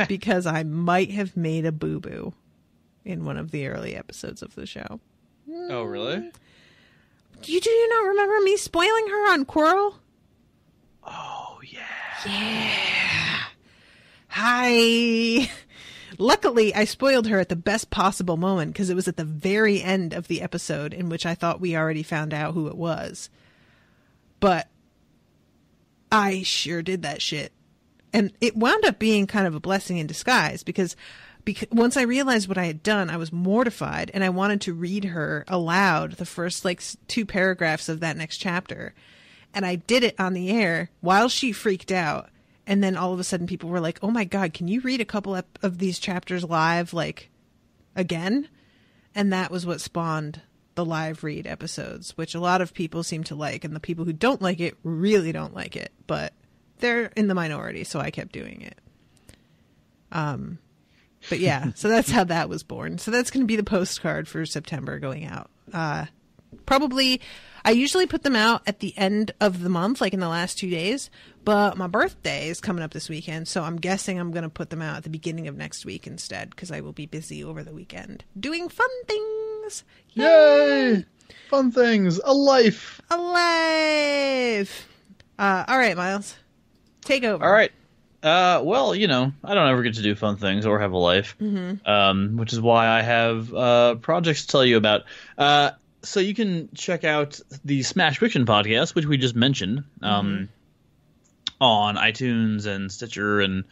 because I might have made a boo-boo in one of the early episodes of the show. Oh, really? Do you not remember me spoiling her on Quarrel? Oh, yeah. Yeah. Hi. Luckily, I spoiled her at the best possible moment because it was at the very end of the episode in which I thought we already found out who it was. But I sure did that shit. And it wound up being kind of a blessing in disguise because once I realized what I had done, I was mortified and I wanted to read her aloud the first like 2 paragraphs of that next chapter. And I did it on the air while she freaked out. And then all of a sudden people were like, "Oh my God, can you read a couple of these chapters live, like, again?" And that was what spawned the live read episodes, which a lot of people seem to like. And the people who don't like it really don't like it. But they're in the minority, so I kept doing it. But yeah, so that's how that was born. So that's going to be the postcard for September going out. Probably, I usually put them out at the end of the month, like in the last 2 days, but my birthday is coming up this weekend, so I'm guessing I'm going to put them out at the beginning of next week instead, because I will be busy over the weekend doing fun things. Yay! Fun things. A life. Alive! All right, Miles. Take over. All right. Well, I don't ever get to do fun things or have a life, which is why I have projects to tell you about. So you can check out the Smash Fiction podcast, which we just mentioned, on iTunes and Stitcher and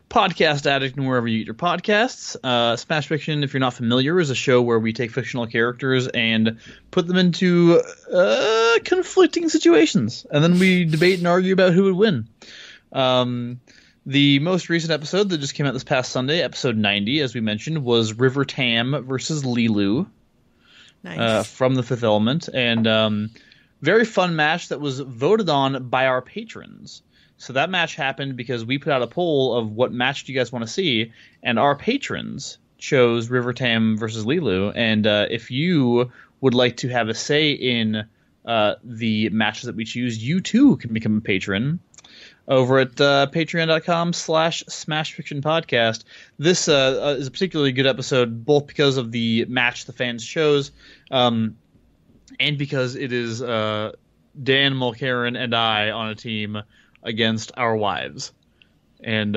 Podcast Addict and wherever you get your podcasts. Smash Fiction, if you're not familiar, is a show where we take fictional characters and put them into conflicting situations, and then we debate and argue about who would win. The most recent episode that just came out this past Sunday, episode 90, as we mentioned, was River Tam versus Lilu. Nice. From the Fifth Element, and very fun match that was voted on by our patrons. So that match happened because we put out a poll of what match do you guys want to see, and our patrons chose River Tam versus Lilu. And if you would like to have a say in the matches that we choose, you too can become a patron over at patreon.com/smashfictionpodcast. This is a particularly good episode, both because of the match the fans chose, and because it is Dan Mulcairn and I on a team against our wives. And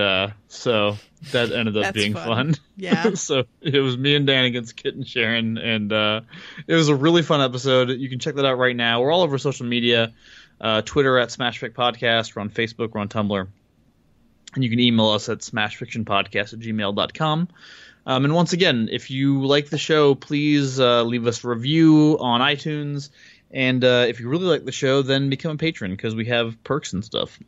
so that ended up being fun. Yeah. So it was me and Dan against Kit and Sharon, and it was a really fun episode. You can check that out right now. We're all over social media. Twitter at SmashFic Podcast. We're on Facebook. We're on Tumblr. And you can email us at smashfictionpodcast@gmail.com. And once again, if you like the show, please leave us a review on iTunes. And if you really like the show, then become a patron, because we have perks and stuff.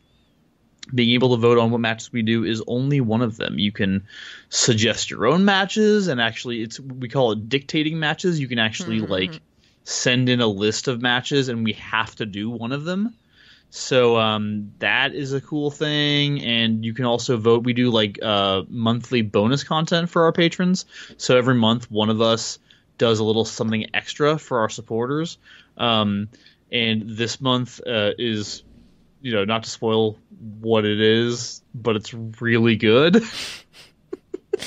Being able to vote on what matches we do is only one of them. You can suggest your own matches, and actually, we call it dictating matches. You can actually send in a list of matches, and we have to do one of them. So that is a cool thing. And you can also vote. We do monthly bonus content for our patrons. So every month, one of us does a little something extra for our supporters. And this month is, not to spoil what it is, but it's really good.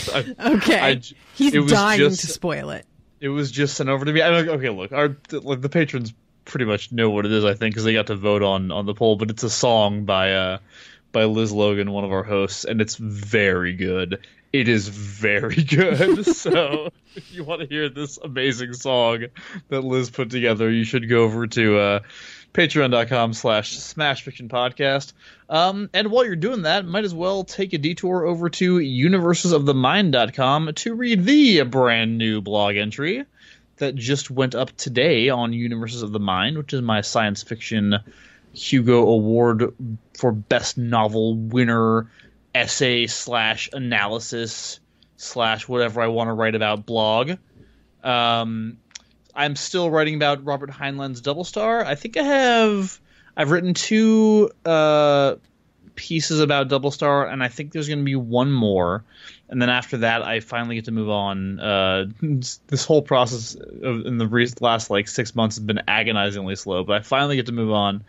Okay. He's dying to spoil it. It was just sent over to me. Okay, look, the patrons pretty much know what it is, I think, because they got to vote on the poll. But it's a song by Liz Logan, one of our hosts, and it's very good. It is very good. So if you want to hear this amazing song that Liz put together, you should go over to patreon.com/smashfictionpodcast. And while you're doing that, might as well take a detour over to universesofthemind.com to read the brand new blog entry that just went up today on Universes of the Mind, which is my science fiction Hugo Award for Best Novel winner essay / analysis / whatever I want to write about blog. I'm still writing about Robert Heinlein's Double Star. I think I've written 2 pieces about Double Star, and I think there's going to be one more. And then after that, I finally get to move on. This whole process in the last 6 months has been agonizingly slow, but I finally get to move on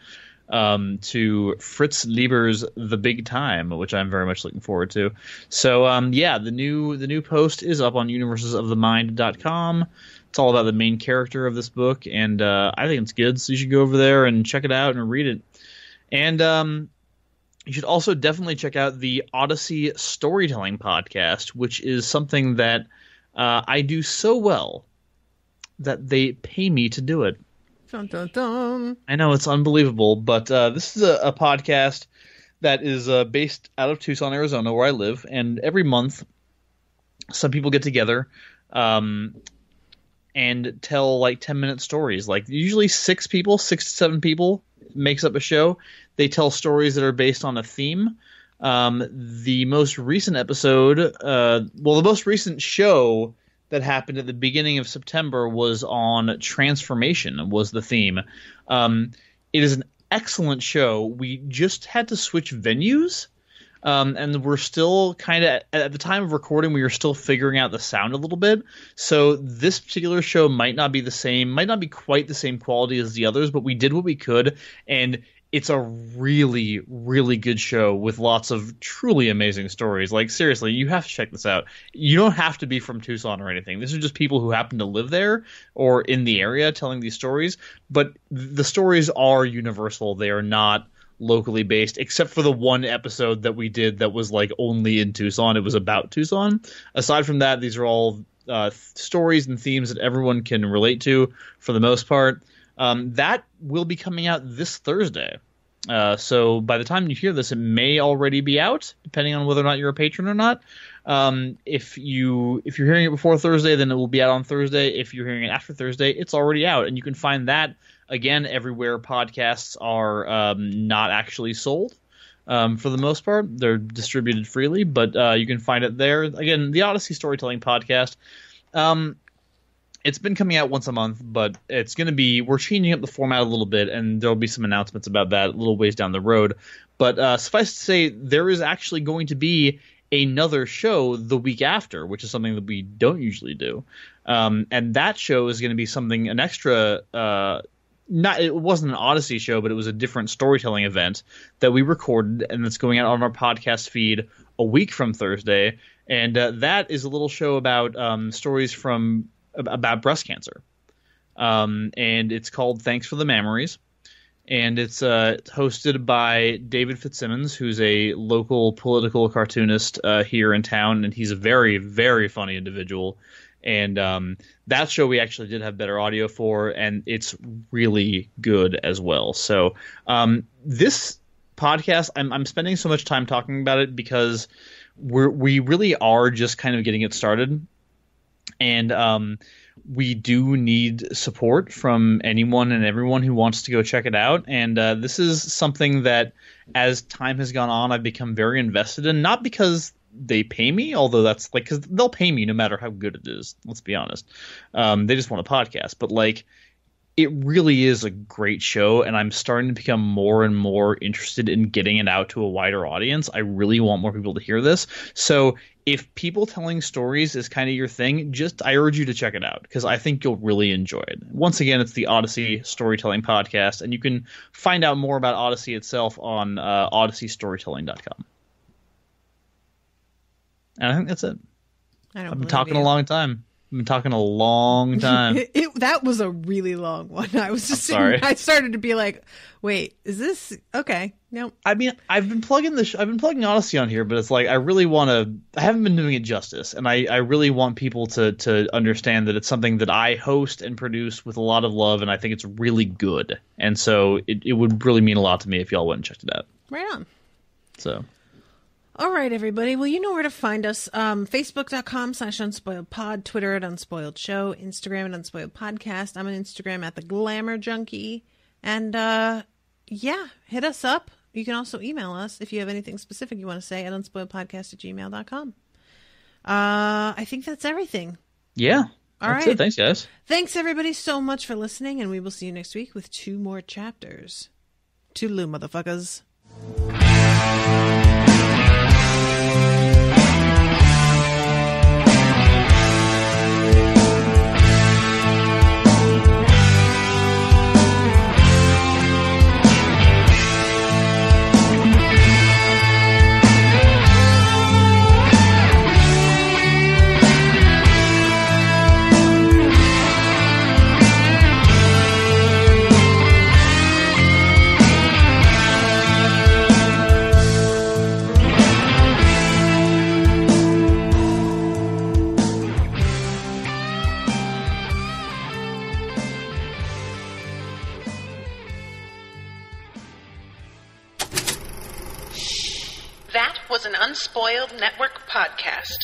to Fritz Lieber's The Big Time, which I'm very much looking forward to. So the new post is up on universesofthemind.com. It's all about the main character of this book, and I think it's good, so you should go over there and check it out and read it. And you should also definitely check out the Odyssey Storytelling Podcast, which is something that I do so well that they pay me to do it. Dun, dun, dun. I know, it's unbelievable, but this is a podcast that is based out of Tucson, Arizona, where I live, and every month some people get together and tell like 10-minute stories. Like usually 6 to 7 people makes up a show. They tell stories that are based on a theme. The most recent episode, the most recent show that happened at the beginning of September was on transformation, was the theme. It is an excellent show. We just had to switch venues, and we're still kind of, at the time of recording, we were still figuring out the sound a little bit. So this particular show might not be quite the same quality as the others, but we did what we could, and it's a really, really good show with lots of truly amazing stories. Like, seriously, you have to check this out. You don't have to be from Tucson or anything. These are just people who happen to live there or in the area telling these stories. But the stories are universal. They are not locally based, except for the one episode that we did that was like only in Tucson. It was about Tucson. Aside from that, these are all stories and themes that everyone can relate to for the most part. That will be coming out this Thursday. So by the time you hear this, it may already be out, depending on whether or not you're a patron or not. If you're hearing it before Thursday, then it will be out on Thursday. If you're hearing it after Thursday, it's already out. And you can find that, again, everywhere podcasts are not actually sold. For the most part, they're distributed freely, but you can find it there. Again, the Odyssey Storytelling Podcast. It's been coming out once a month, but we're changing up the format a little bit, and there'll be some announcements about that a little ways down the road. But suffice to say, there is actually going to be another show the week after, which is something that we don't usually do. And that show is going to be an extra, it wasn't an Odyssey show, but it was a different storytelling event that we recorded, and it's going out on our podcast feed a week from Thursday. And that is a little show about stories about breast cancer. And it's called Thanks for the Memories. And it's hosted by David Fitzsimmons, who's a local political cartoonist here in town, and he's a very, very funny individual. And that show we actually did have better audio for, and it's really good as well. So this podcast, I'm spending so much time talking about it because we really are just kind of getting it started. And we do need support from anyone and everyone who wants to go check it out. And this is something that, as time has gone on, I've become very invested in. Not because they pay me, although that's like, because they'll pay me no matter how good it is. Let's be honest. They just want a podcast. But like, it really is a great show, and I'm starting to become more and more interested in getting it out to a wider audience. I really want more people to hear this. So if people telling stories is kind of your thing, I urge you to check it out, because I think you'll really enjoy it. Once again, it's the Odyssey Storytelling Podcast, and you can find out more about Odyssey itself on odysseystorytelling.com. And I think that's it. I've been talking a long time. I've been talking a long time. That was a really long one. I was just sorry. I started to be like, "Wait, is this okay?" No. I mean, I've been plugging Odyssey on here, but it's like I haven't been doing it justice, and I really want people to understand that it's something that I host and produce with a lot of love, and I think it's really good. And so it would really mean a lot to me if y'all went and checked it out. Right on. So. All right, everybody. Well, you know where to find us. Facebook.com/UnspoiledPod, Twitter at Unspoiled Show, Instagram at Unspoiled Podcast. I'm on Instagram at The Glamour Junkie. And, hit us up. You can also email us if you have anything specific you want to say at unspoiledpodcast@gmail.com. I think that's everything. Yeah. All right. It. Thanks, guys. Thanks, everybody, so much for listening, and we will see you next week with 2 more chapters. Toodaloo, motherfuckers. Unspoiled Network podcast.